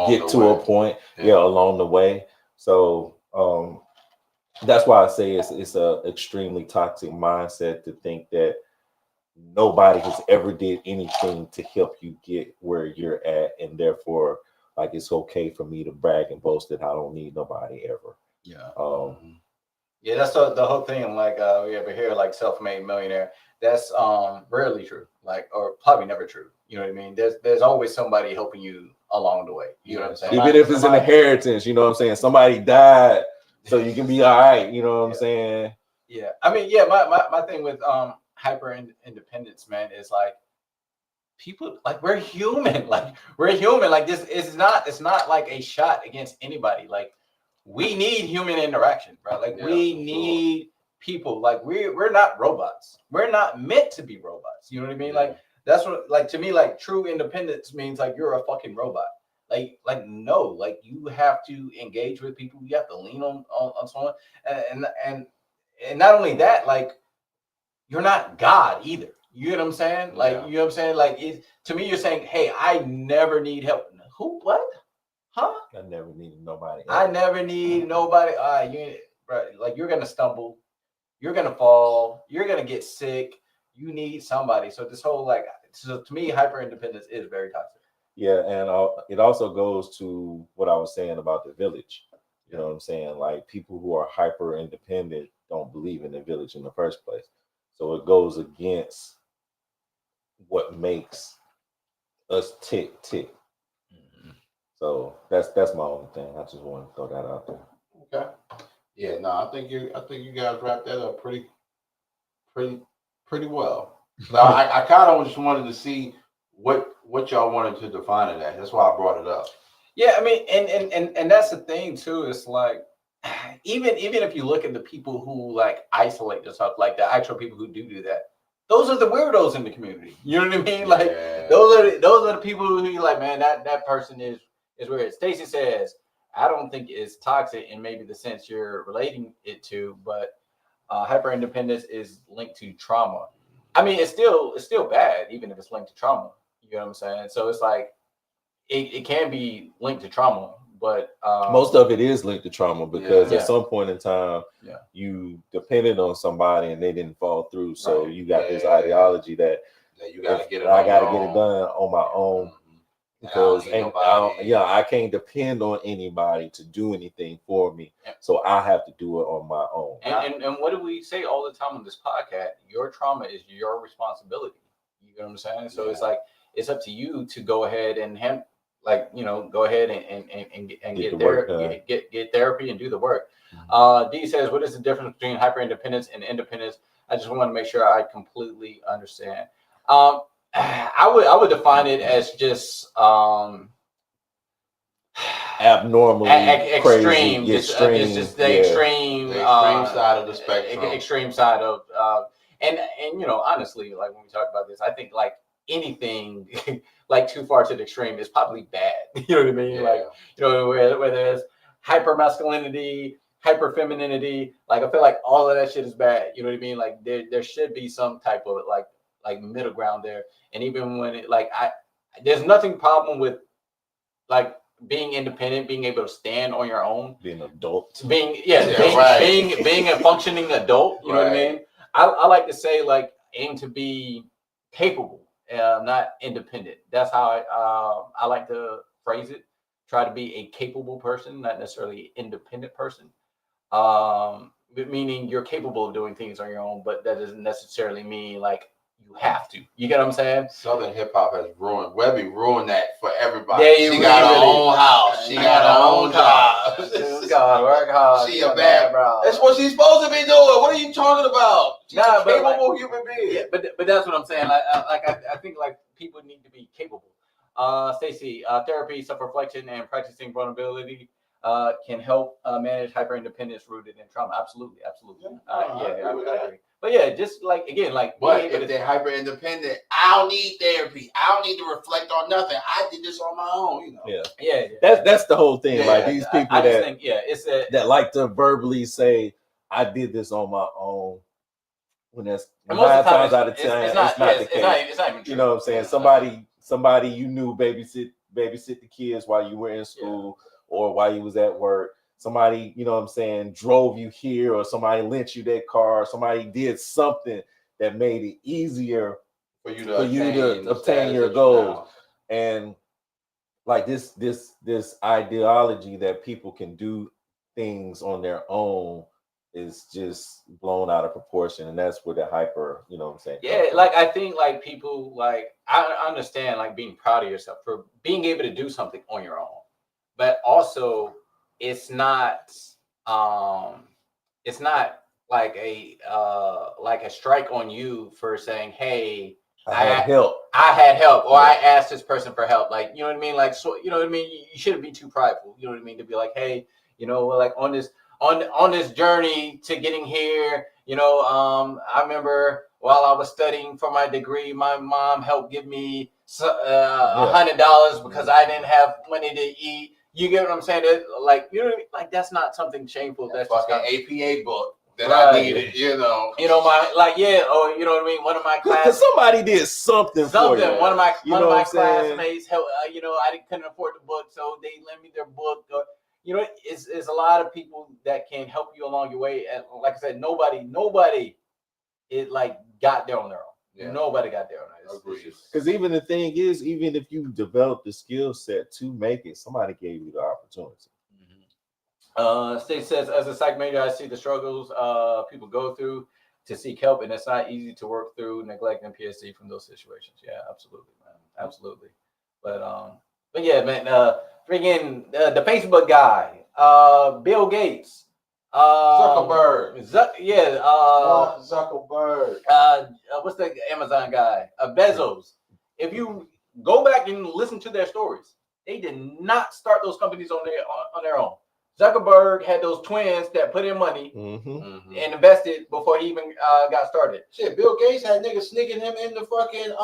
get to a point, along the way. So that's why I say it's a extremely toxic mindset to think that nobody has ever did anything to help you get where you're at, and therefore, like, it's okay for me to brag and boast that I don't need nobody ever. That's the whole thing. Like, we ever hear like self-made millionaire. That's rarely true. Like, or probably never true. You know what I mean? There's always somebody helping you along the way. You know what I'm saying? Even if it's an inheritance, you know what I'm saying? Somebody died, so you can be all right. You know what I'm saying? Yeah. I mean, my thing with hyper independence, man, is like, people, like, we're human. Like, this is not. It's not like a shot against anybody. Like, we need human interaction, bro. Like, we need people. Like, we're not robots. We're not meant to be robots. You know what I mean? Like, that's what, like, to me, like, true independence means like you're a fucking robot. Like no, like, you have to engage with people. You have to lean on someone, and not only that, like, you're not God either. You know what I'm saying? Like, you know what I'm saying? Like, to me, you're saying, hey, I never need help. Who? What? Huh? I never needed nobody. I never need nobody. Like, you're gonna stumble, you're gonna fall, you're gonna get sick. You need somebody. So this whole, like, so to me, hyper independence is very toxic. Yeah, and it also goes to what I was saying about the village. You know what I'm saying? Like, people who are hyper independent don't believe in the village in the first place. So it goes against what makes us tick. So that's my only thing. I just want to throw that out there. Okay. Yeah, no, I think you guys wrapped that up pretty well. So I kind of just wanted to see what y'all wanted to define it as. That's why I brought it up. Yeah, I mean, and that's the thing too. It's like, even if you look at the people who like isolate themselves, like the actual people who do that, those are the weirdos in the community. You know what I mean? Like, those are the people who you like, man, that person is weird. Stacey says, I don't think it's toxic in maybe the sense you're relating it to, but hyper independence is linked to trauma. I mean, it's still bad, even if it's linked to trauma. You know what I'm saying? So it's like, it can be linked to trauma, but most of it is linked to trauma because at some point in time, you depended on somebody and they didn't fall through. So you got this ideology that you got to get it. I got to get it done on my own. Because I can't depend on anybody to do anything for me, so I have to do it on my own. And what do we say all the time on this podcast? Your trauma is your responsibility. You know what I'm saying? So it's like, it's up to you to go ahead and like, you know, go ahead and get therapy and do the work. D says, what is the difference between hyper independence and independence? I just want to make sure I completely understand. I would define it as just abnormally extreme. crazy, It's just the extreme side of the spectrum. Extreme side of and you know, honestly, like when we talk about this, I think like anything like too far to the extreme is probably bad. You know what I mean? Yeah. Like, you know, whether it's hyper masculinity, hyper femininity, like I feel like all of that shit is bad. You know what I mean? Like there should be some type of like middle ground there. And even when it like there's nothing problem with like being independent, being able to stand on your own, being adult, being a functioning adult. You know what I mean? I like to say like aim to be capable, not independent. That's how I like to phrase it. Try to be a capable person, not necessarily an independent person. Meaning you're capable of doing things on your own, but that doesn't necessarily mean like you have to. You get what I'm saying? Southern hip hop has ruined Webby ruined that for everybody. Yeah, she got her own house. She got her own job. God, work hard. She a bad bro. That's what she's supposed to be doing. What are you talking about? She's a capable human being. Yeah, but that's what I'm saying. I think like people need to be capable. Stacey, therapy, self-reflection, and practicing vulnerability can help manage hyper-independence rooted in trauma. Absolutely. I agree. But yeah, just like again, like. But if they're hyper-independent, I don't need therapy. I don't need to reflect on nothing. I did this on my own. You know. Yeah. That's the whole thing. Like these people that like to verbally say, "I did this on my own." When that's 9 times out of 10, it's not the case. It's not even true. You know what I'm saying? Somebody you knew babysit the kids while you were in school or while you was at work. Somebody, you know what I'm saying, drove you here, or somebody lent you that car. Somebody did something that made it easier for you to obtain your goals. And like this ideology that people can do things on their own is just blown out of proportion, and that's where the hyper, you know what I'm saying? Yeah, like I think like people like I understand like being proud of yourself for being able to do something on your own, but also it's not like a strike on you for saying, hey, I had help, or I asked this person for help. Like, you know what I mean? Like, so, you know what I mean? You shouldn't be too prideful. You know what I mean? To be like, hey, you know, like on this journey to getting here, you know, I remember while I was studying for my degree, my mom helped give me $100 because I didn't have money to eat. You get what I'm saying? Like, you know what I mean? Like, that's not something shameful. That's just an APA book that I needed, you know. You know, or you know what I mean? One of my classmates. Somebody did something for you. One of my classmates helped, you know, I couldn't afford the book, so they lent me their book. You know, it's a lot of people that can help you along your way. And like I said, nobody it like got there on their own. Yeah. Nobody got there on their own. Because even the thing is, even if you develop the skill set to make it, somebody gave you the opportunity. State says, as a psych major, I see the struggles people go through to seek help, and it's not easy to work through neglect and PSD from those situations. Yeah, absolutely, man, absolutely. But yeah, man, freaking the Facebook guy, Bill Gates, Zuckerberg, Zuckerberg. What's the Amazon guy? Bezos. If you go back and listen to their stories, they did not start those companies on their own. Zuckerberg had those twins that put in money and invested before he even got started. Shit, Bill Gates had niggas sneaking him in the fucking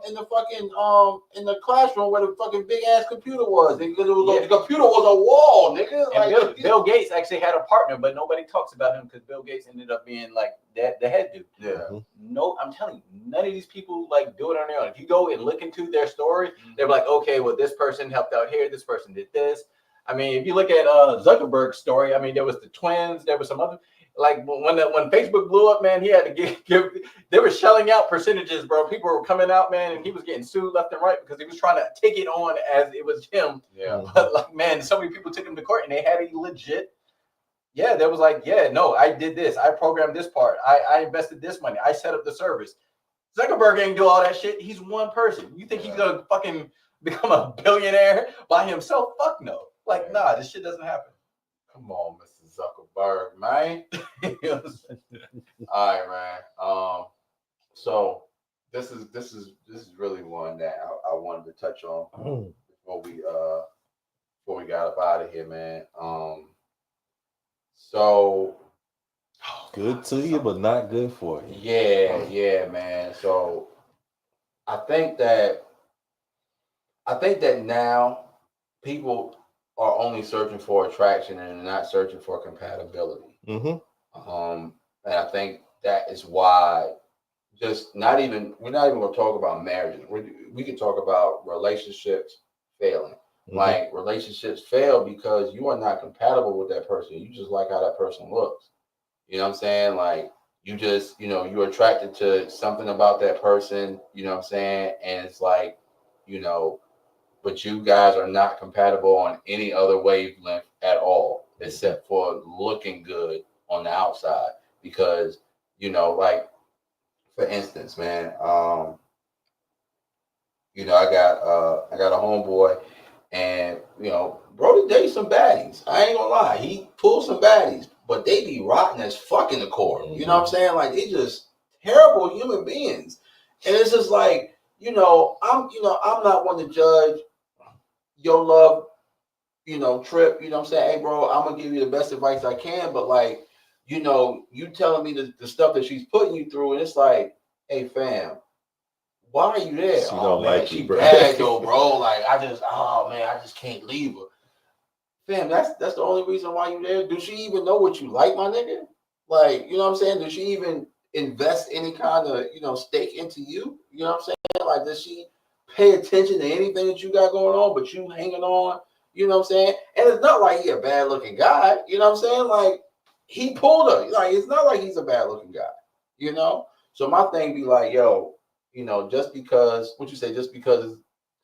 in the classroom where the fucking big ass computer was. Because the computer was a wall, nigga. And like, Bill Gates actually had a partner, but nobody talks about him because Bill Gates ended up being like the head dude. Yeah. No, I'm telling you, none of these people like do it on their own. If you go and look into their story, they're like, okay, well, this person helped out here, this person did this. I mean, if you look at Zuckerberg's story, I mean, there was the twins, there was some other, like when Facebook blew up, man, he had to give they were shelling out percentages, bro. People were coming out, man, and he was getting sued left and right because he was trying to take it on as it was him. Yeah. But like, man, so many people took him to court and they had a legit, there was like, no, I did this. I programmed this part. I invested this money. I set up the service. Zuckerberg ain't do all that shit. He's one person. You think he's gonna fucking become a billionaire by himself? Fuck no. Like, nah, this shit doesn't happen. Come on, Mr. Zuckerberg, man. All right, man. So this is really one that I wanted to touch on before we got up out of here, man. So good to you, but not good for you. Yeah, man. So I think that now people are only searching for attraction and they're not searching for compatibility. And I think that is why we're not even going to talk about marriage. We can talk about relationships failing. Like relationships fail because you are not compatible with that person. You just like how that person looks. You know what I'm saying? Like you just, you're attracted to something about that person, you know what I'm saying? And it's like, but you guys are not compatible on any other wavelength at all, except for looking good on the outside. Because, like, for instance, man, I got a homeboy, and Brody dates some baddies. I ain't gonna lie, he pulls some baddies, but they be rotten as fuck in the core. You know what I'm saying? Like they just terrible human beings, and it's just like I'm not one to judge your love, trip. You know what I'm saying? Hey, bro, I'm gonna give you the best advice I can, but like, you telling me the stuff that she's putting you through, and it's like, hey, fam. Why are you there? She don't like she you, bro. bad though, bro. Like I just can't leave her. Fam, that's the only reason why you there. Does she even know what you like, my nigga? Like, you know what I'm saying? Does she even invest any kind of, stake into you? You know what I'm saying? Like, does she pay attention to anything that you got going on, but you hanging on? You know what I'm saying? And it's not like he a bad looking guy. You know what I'm saying? Like, he pulled her. Like, it's not like he's a bad looking guy, So my thing be like, yo, just because just because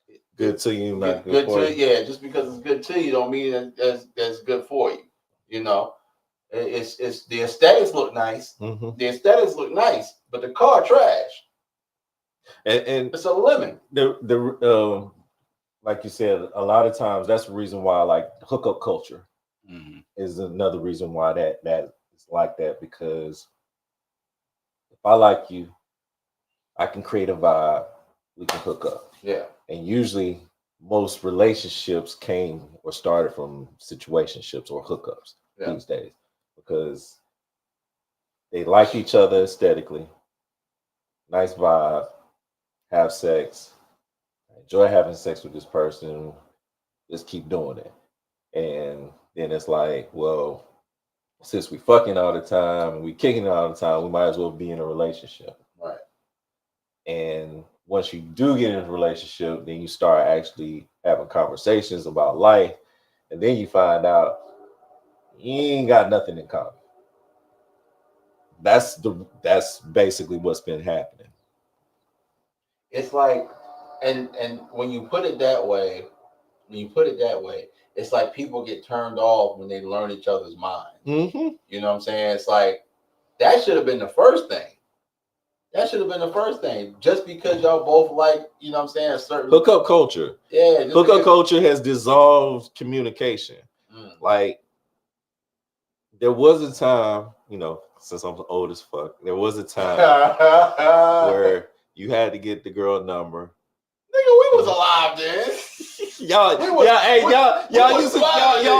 it's good to you, not good for you. Yeah, just because it's good to you don't mean that's good for you. It's the aesthetics look nice. The aesthetics look nice, but the car trash. And it's a lemon. The like you said, a lot of times that's the reason why like hookup culture is another reason why that is like that, because if I like you, I can create a vibe, we can hook up. Yeah. And usually most relationships came or started from situationships or hookups these days, because they like each other aesthetically, nice vibe, have sex, enjoy having sex with this person, just keep doing it. And then it's like, well, since we fucking all the time and we kicking it all the time, we might as well be in a relationship. Right. And once you do get in a relationship, then you start actually having conversations about life. And then you find out you ain't got nothing in common. That's basically what's been happening. It's like, and when you put it that way, it's like people get turned off when they learn each other's minds. You know what I'm saying? It's like, that should have been the first thing. Just because y'all both like, you know what I'm saying, a certain hookup culture. Yeah. Hookup culture has dissolved communication. Like, there was a time, since I'm old as fuck, there was a time where you had to get the girl number. Nigga, we was alive then. y'all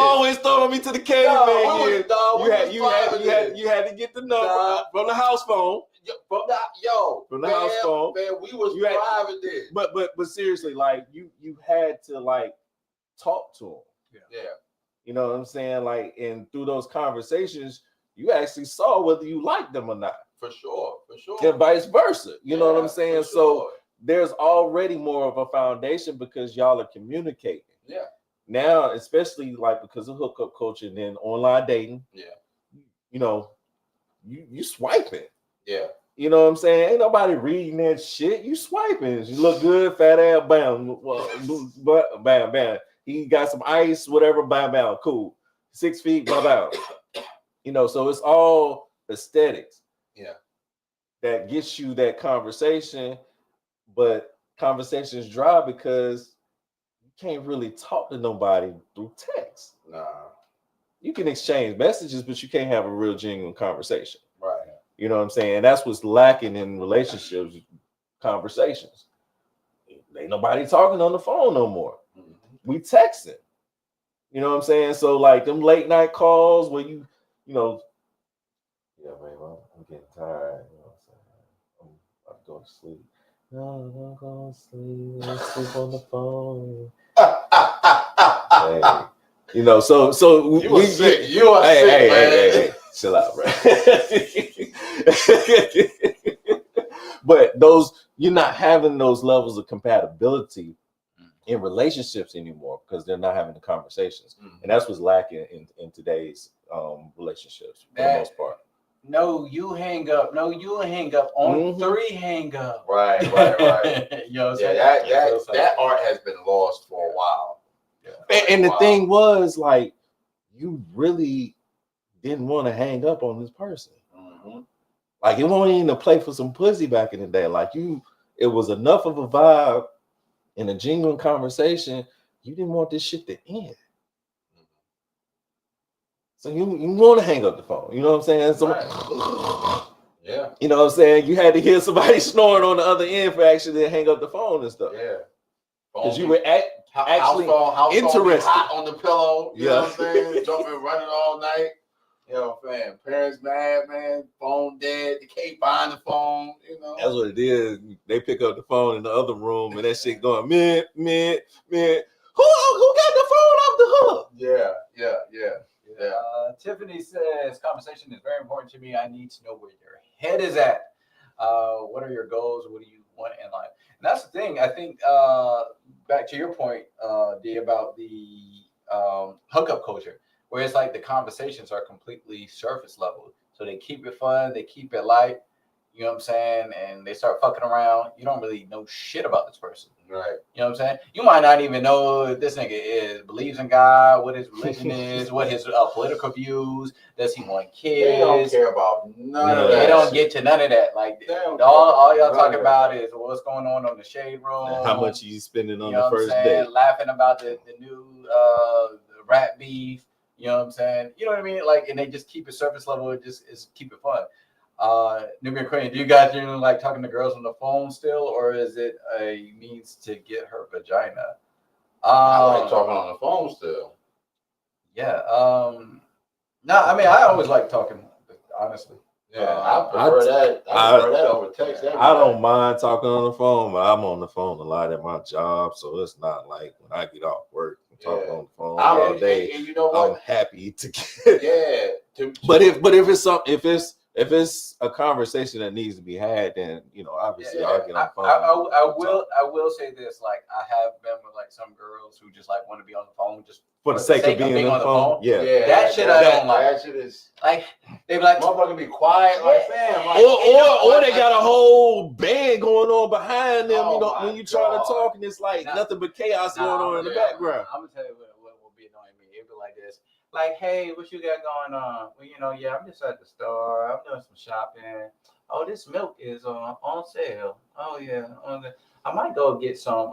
always throwing me to the caveman here. You had to get the number from the house phone. From the house phone. Man, we was driving there. But seriously, like you had to like talk to them. Yeah. You know what I'm saying? Like, and through those conversations, you actually saw whether you liked them or not. For sure. And vice versa. You know what I'm saying? So there's already more of a foundation because y'all are communicating. Yeah. Now, especially like because of hookup culture and then online dating. Yeah. You swiping. Yeah. You know what I'm saying? Ain't nobody reading that shit. You swiping. You look good, fat ass, bam, bam, bam. He got some ice, whatever, bam, bam, cool. 6 feet, bam, bam. So it's all aesthetics. Yeah. That gets you that conversation, but conversations dry because can't really talk to nobody through text. Nah. You can exchange messages, but you can't have a real genuine conversation. Right. You know what I'm saying? And that's what's lacking in relationships, conversations. Ain't nobody talking on the phone no more. Mm-hmm. We texting. You know what I'm saying? So like them late night calls where you know, yeah, man, I'm getting tired. You know what I'm saying? I'm going to sleep. No, I'm not going to sleep. I'm sleep on the phone. Hey. You know, so you are sick. You are sick, man. Hey, chill out, bro. But you're not having those levels of compatibility in relationships anymore because they're not having the conversations, and that's what's lacking in today's relationships for the most part. No, you hang up. No, you hang up on 3 hang up. Right. You know what I'm saying? That art has been lost for a while. Yeah, and the thing was, like, you really didn't want to hang up on this person. Mm-hmm. Like, it wasn't even a play for some pussy back in the day. Like, it was enough of a vibe and a genuine conversation. You didn't want this shit to end. So you want to hang up the phone. You know what I'm saying? So, yeah. You know what I'm saying? You had to hear somebody snoring on the other end for actually to hang up the phone and stuff. Yeah. Because you were actually interested. Hot on the pillow. You know what I'm saying? Jumping, running all night. You know what I'm saying? Parents mad, man. Phone dead. They can't find the phone. You know. That's what it is. They pick up the phone in the other room and that shit going, man. Who got the phone off the hook? Yeah. Tiffany says, conversation is very important to me. I need to know where your head is at. What are your goals? What do you want in life? And that's the thing. I think back to your point, D, about the hookup culture, where it's like the conversations are completely surface level. So they keep it fun, they keep it light, you know what I'm saying? And they start fucking around. You don't really know shit about this person. Right. You know what I'm saying? You might not even know if this nigga believes in God, what his religion is, what his political views, does he want kids? They don't care about none of that. They don't get to none of that. Like, all y'all talk about is what's going on the shade room. How much you spending on the first date. Laughing about the new rat beef. You know what I'm saying? You know what I mean? Like, and they just keep it surface level. It just is keep it fun. Nubian Queen, do you guys generally like talking to girls on the phone still, or is it a means to get her vagina? I like talking on the phone still. Yeah. No, I mean, I always like talking, honestly. Yeah, I prefer that. I prefer that over text. I don't mind talking on the phone, but I'm on the phone a lot at my job, so it's not like when I get off work and talking on the phone all day. And you know what? I'm happy to get. Yeah. But if it's a conversation that needs to be had, then obviously I'll get on the phone. I will say this: like, I have been with like some girls who just like want to be on the phone just for the sake of being on the phone. Yeah, that shit I don't like. That shit is like they be like, motherfucker, be quiet, like fam, like, or they got a whole band going on behind them. When you trying to talk and it's like nothing but chaos going on in the background. I'm gonna tell you what will be annoying me. It'd be like this. Like, hey, what you got going on? Well, I'm just at the store. I'm doing some shopping. Oh, this milk is on sale. Oh yeah. I might go get some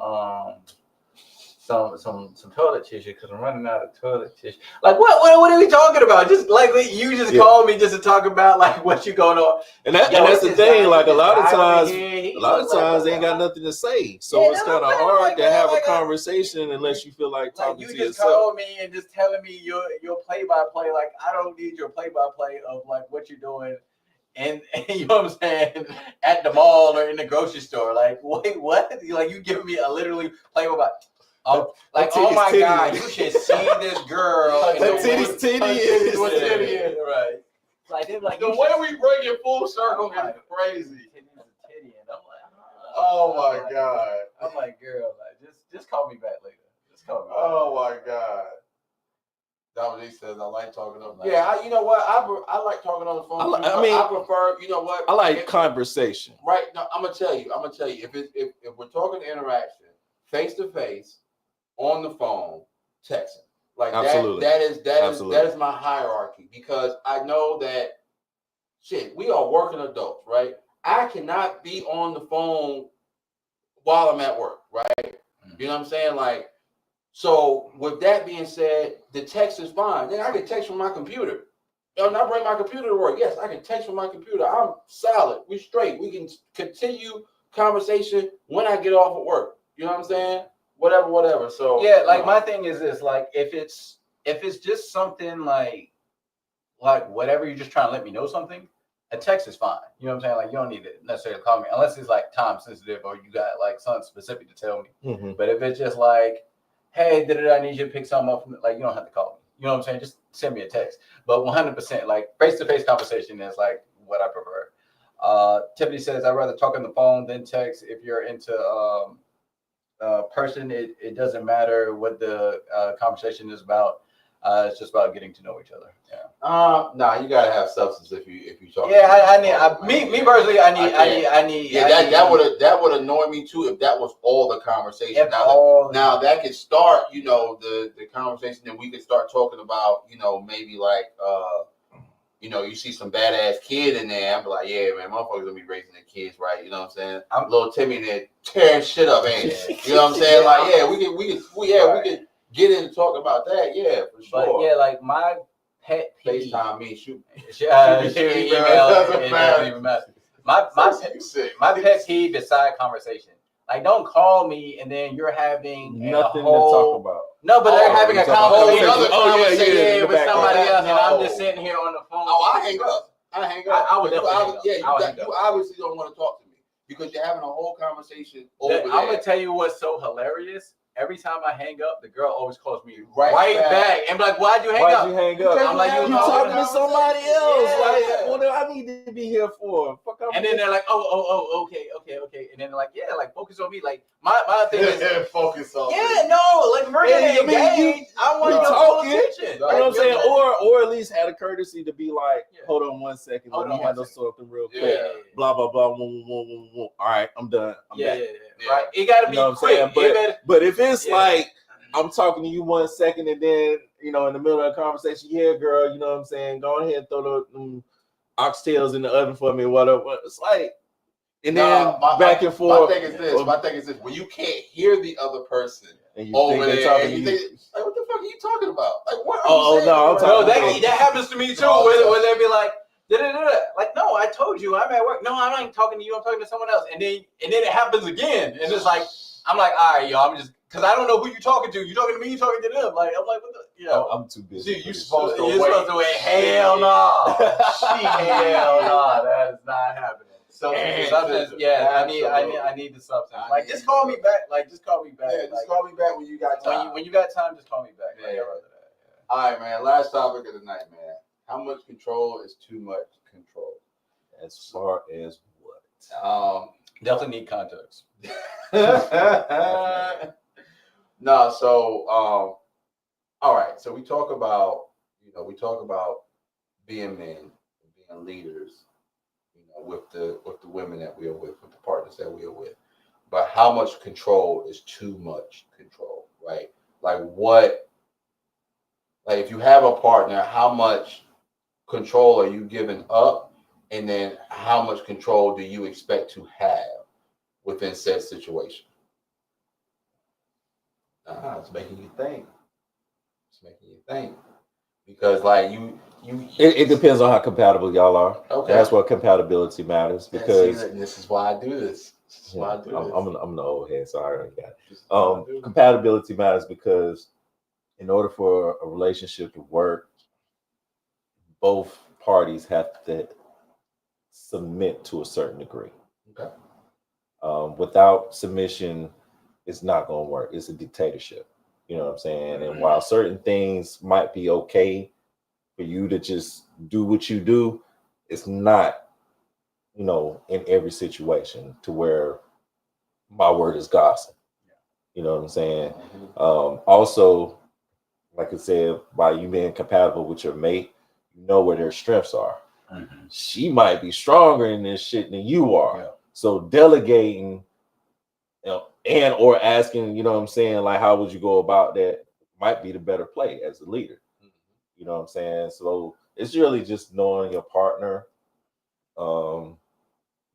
toilet tissue because I'm running out of toilet tissue. Like, what are we talking about? Just like you just called me just to talk about like what you going on. And that's the thing. Like a lot of times they ain't got nothing to say. So it's kind of hard to have a conversation unless you feel like talking to yourself. You just called me and just telling me your play-by-play. Like, I don't need your play-by-play of like what you're doing. And you know what I'm saying? At the mall or in the grocery store. Like, wait, what? Like, you giving me a literally play-by-play. Oh my God, you should see this girl. Titty is. Right. Like, the way we bring it full circle is crazy. Titty, and I'm like, oh my God. I'm like, girl, like, just call me back later. Just call me back. Oh my God. Dominique says, I like talking on the phone. Yeah, you know what? I like talking on the phone. I prefer, you know what? I like conversation. Right. No, I'm gonna tell you. If we're talking interaction, face to face, on the phone, texting. Like absolutely. That is my hierarchy, because I know that we are working adults, right? I cannot be on the phone while I'm at work, right? Mm-hmm. You know what I'm saying? Like, So with that being said, the text is fine. Then I can text from my computer. I'm not bring my computer to work. Yes, I can text from my computer. I'm solid. We straight. We can continue conversation when I get off of work. You know what I'm saying? Whatever. So yeah, like my thing is this: like if it's just something like whatever, you're just trying to let me know something. A text is fine. You know what I'm saying? Like you don't need to necessarily call me unless it's like time sensitive or you got like something specific to tell me. Mm-hmm. But if it's just like, hey, I need you to pick something up, like you don't have to call me. You know what I'm saying? Just send me a text. But 100%, like face-to-face conversation is like what I prefer. Tiffany says I'd rather talk on the phone than text. If you're into person, it doesn't matter what the conversation is about. It's just about getting to know each other. Yeah. Nah, you gotta have substance if you talk. Yeah, I need me personally. I need. Yeah, that would annoy me too if that was all the conversation. Now that could start, the conversation, and we could start talking about, maybe like, you see some badass kid in there. I'm like, yeah, man, motherfuckers gonna be raising their kids right. You know what I'm saying? I'm little Timmy in there tearing shit up, man. You know what I'm saying? Like, yeah, we could get into talking about that. Yeah, for sure. But yeah, like my pet peeve. FaceTime me, shoot email. It doesn't even matter. My pet peeve is side conversation. Like, don't call me and then you're having nothing to talk about. No, but they're having a conversation. Yeah, with somebody else, and I'm just sitting here on the phone. Oh, I hang up. I would definitely. You obviously don't want to talk to me because you're having a whole conversation over there. I'm gonna tell you what's so hilarious. Every time I hang up, the girl always calls me right back. And be like, why'd you hang up? I'm like, you talking to somebody else. Yeah. Like, what do I need to be here for? And then they're like, okay. And then they're like, yeah, like focus on me. Like my thing is focus on me. Yeah, no, like we're getting engaged. I want your full attention. You know what I'm saying? Or at least had a courtesy to be like, hold on 1 second. Let me handle something real quick. Blah, blah, blah. All right, I'm done. I'm back. Right. It gotta be quick. But if it's like I'm talking to you 1 second and then in the middle of the conversation, girl, you know what I'm saying? Go ahead and throw the oxtails in the oven for me, whatever. It's like, and then back and forth. My thing is this. When you can't hear the other person and you over think there, and you think, like, what the fuck are you talking about? Like, what are you saying? That happens to me too. Where they'll be like, like, no, I told you I'm at work. No, I'm not talking to you. I'm talking to someone else. And then it happens again. And it's like, I'm like, all right, yo, I'm just, because I don't know who you're talking to. You talking to me? You talking to them? Like, I'm like, what the? I'm too busy. Dude, you're supposed to wait. Hell no. Hell no. That is not happening. So substance, I need the substance. Like, just call me back. Like, just call me back. Yeah, just call me back when you got time. When you got time, just call me back. Yeah. All right, man. Last topic of the night, man. How much control is too much control? As far as what? Definitely need context. No, so all right. So we talk about being men, being leaders, with the women that we are with the partners that we are with. But how much control is too much control, right? Like if you have a partner, how much control are you giving up? And then how much control do you expect to have within said situation? It's making you think. Because like it depends on how compatible y'all are. Okay. That's what compatibility matters. Because this is why I do this. I'm the old head, so I already got it. Compatibility matters because in order for a relationship to work, both parties have to submit to a certain degree. Okay. Without submission, it's not going to work. It's a dictatorship. You know what I'm saying? And while certain things might be okay for you to just do what you do, it's not, in every situation to where my word is gossip. You know what I'm saying? Also, like I said, by you being compatible with your mate, you know where their strengths are. Mm-hmm. She might be stronger in this shit than you are. Yeah. So delegating, and or asking, like, how would you go about that might be the better play as a leader. Mm-hmm. You know what I'm saying? So it's really just knowing your partner.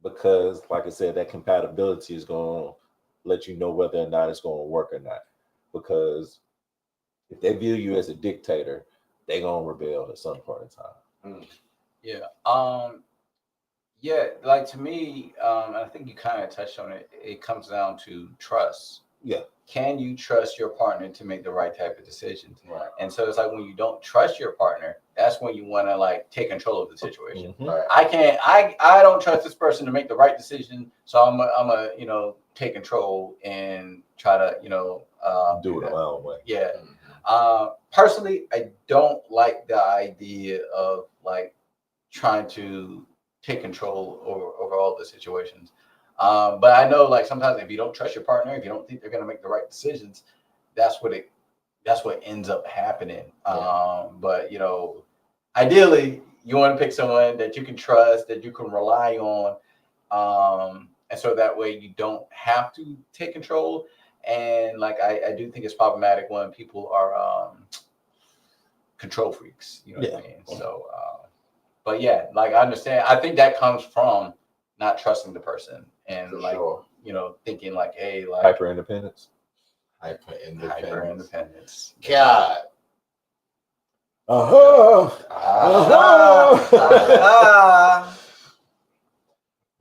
Because like I said, that compatibility is going to let you know whether or not it's going to work or not. Because if they view you as a dictator, they gonna rebel at some point in time. Yeah, like to me, I think you kind of touched on it. It comes down to trust. Yeah. Can you trust your partner to make the right type of decisions? Right. And so it's like when you don't trust your partner, that's when you want to like take control of the situation. Mm-hmm. Right. I don't trust this person to make the right decision, so I'm a take control and try to do it my own way. Yeah. Personally, I don't like the idea of like trying to take control over all the situations. But I know like sometimes if you don't trust your partner, if you don't think they're going to make the right decisions, that's what ends up happening. But ideally you want to pick someone that you can trust, that you can rely on. And so that way you don't have to take control. And like, I do think it's problematic when people are control freaks, you know what I mean? So, but yeah, like I understand. I think that comes from not trusting the person and thinking like, hey, like hyper independence. Hyper independence. God. But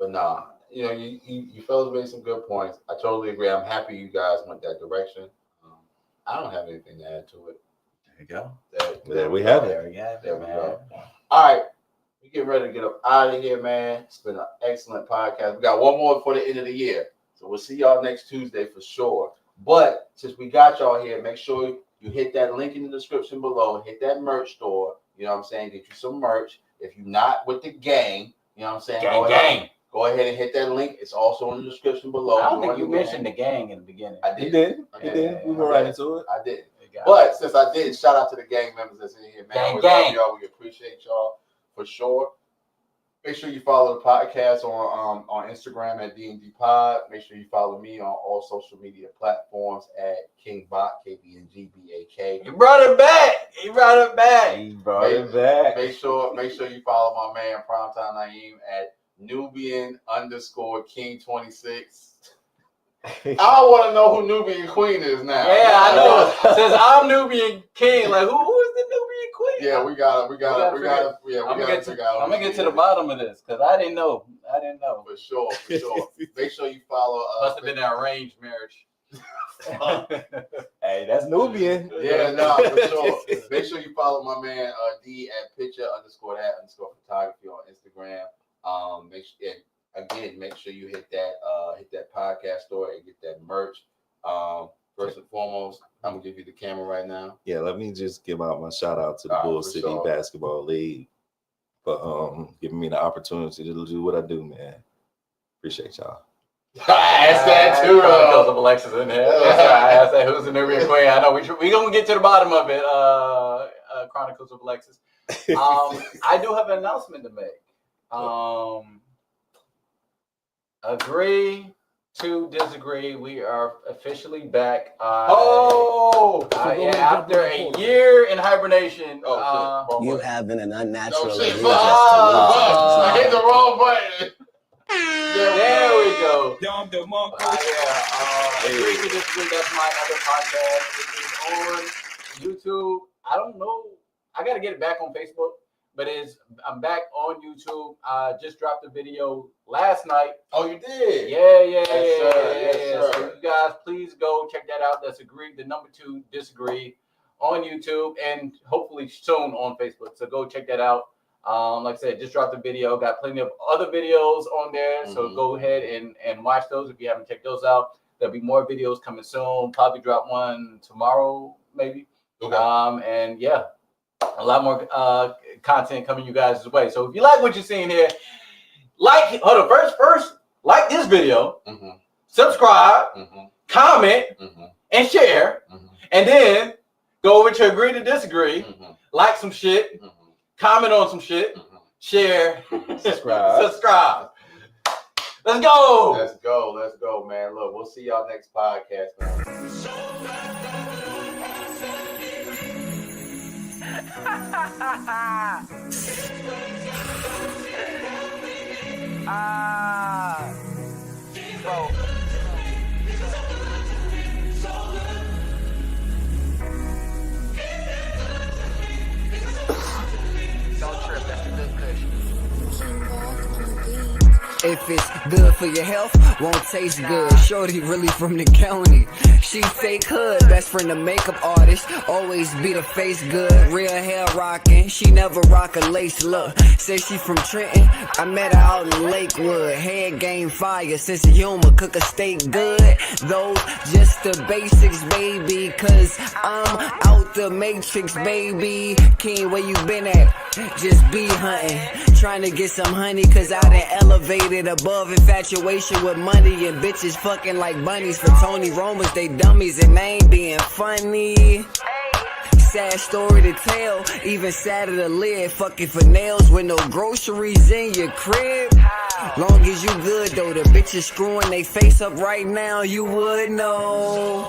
nah, you fellas made some good points. I totally agree. I'm happy you guys went that direction. I don't have anything to add to it. There you go. There we have it. There we go. All right. We get ready to get up out of here, man. It's been an excellent podcast. We got one more before the end of the year. So we'll see y'all next Tuesday for sure. But since we got y'all here, make sure you hit that link in the description below. Hit that merch store. You know what I'm saying? Get you some merch. If you're not with the gang, you know what I'm saying? Go ahead and hit that link. It's also in the description below. I don't think you mentioned the gang in the beginning. I did. You did. We were right into it. I did. But since I did, shout out to the gang members that's in here, man. We love y'all. We appreciate y'all for sure. Make sure you follow the podcast on Instagram at D&D Pod. Make sure you follow me on all social media platforms at KingBak, KBNGBAK. He brought it back. Make sure you follow my man Primetime Naeem at Nubian_King26. I want to know who Nubian Queen is now. Yeah, I know. Since I'm Nubian King, like who is the Nubian Queen? Yeah, we gotta figure out. I'm gonna get to the bottom of this because I didn't know. For sure. Make sure you follow. Must have been an arranged marriage. Hey, that's Nubian. Yeah, no, for sure. Make sure you follow my man D at picture_that_photography on Instagram. Make sure you hit that podcast store and get that merch. First and foremost, I'm gonna give you the camera right now. Yeah, let me just give out my shout out to the Bull City Basketball League for giving me the opportunity to do what I do, man. Appreciate y'all. I asked that too. Chronicles of Alexis in here. I asked that who's the Nubian Queen. I know we gonna get to the bottom of it. Chronicles of Alexis. I do have an announcement to make. Agree to disagree. We are officially back. After a year in hibernation. You having an unnatural. I hit the wrong button. There we go. Agree to disagree. That's my other podcast. It is on YouTube. I don't know. I got to get it back on Facebook. But I'm back on YouTube. I just dropped a video last night. Oh, you did? Yeah. Yes, sir. So you guys, please go check that out. That's Agree, the number 2, Disagree on YouTube and hopefully soon on Facebook. So go check that out. Like I said, just dropped a video. Got plenty of other videos on there. So go ahead and watch those if you haven't checked those out. There'll be more videos coming soon. Probably drop one tomorrow, maybe. Okay. And yeah. A lot more content coming you guys' way. So if you like what you're seeing here, first like this video, subscribe, comment, and share, and then go over to Agree to Disagree, like some shit, comment on some shit, share, subscribe. Let's go, man. Look, we'll see y'all next podcast, man. If it's good for your health, won't taste good. Shorty really from the county. She fake hood, best friend a makeup artist. Always be the face good, real hair rocking. She never rock a lace look. Say she from Trenton, I met her out in Lakewood. Head game fire, sense of humor, cook a steak good. Those just the basics, baby. Cause I'm out the matrix, baby. King, where you been at? Just be hunting. Trying to get some honey, cause I done elevated above infatuation with money. And bitches fucking like bunnies. For Tony Romans, they dummies and they ain't being funny. Sad story to tell, even sadder to live. Fucking for nails with no groceries in your crib. Long as you good though, the bitches screwing they face up right now, you would know.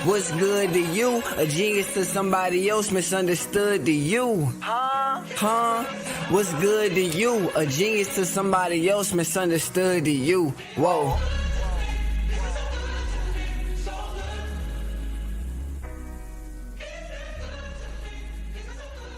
What's good to you? A genius to somebody else, misunderstood to you. Huh? What's good to you? A genius to somebody else, misunderstood to you. Whoa.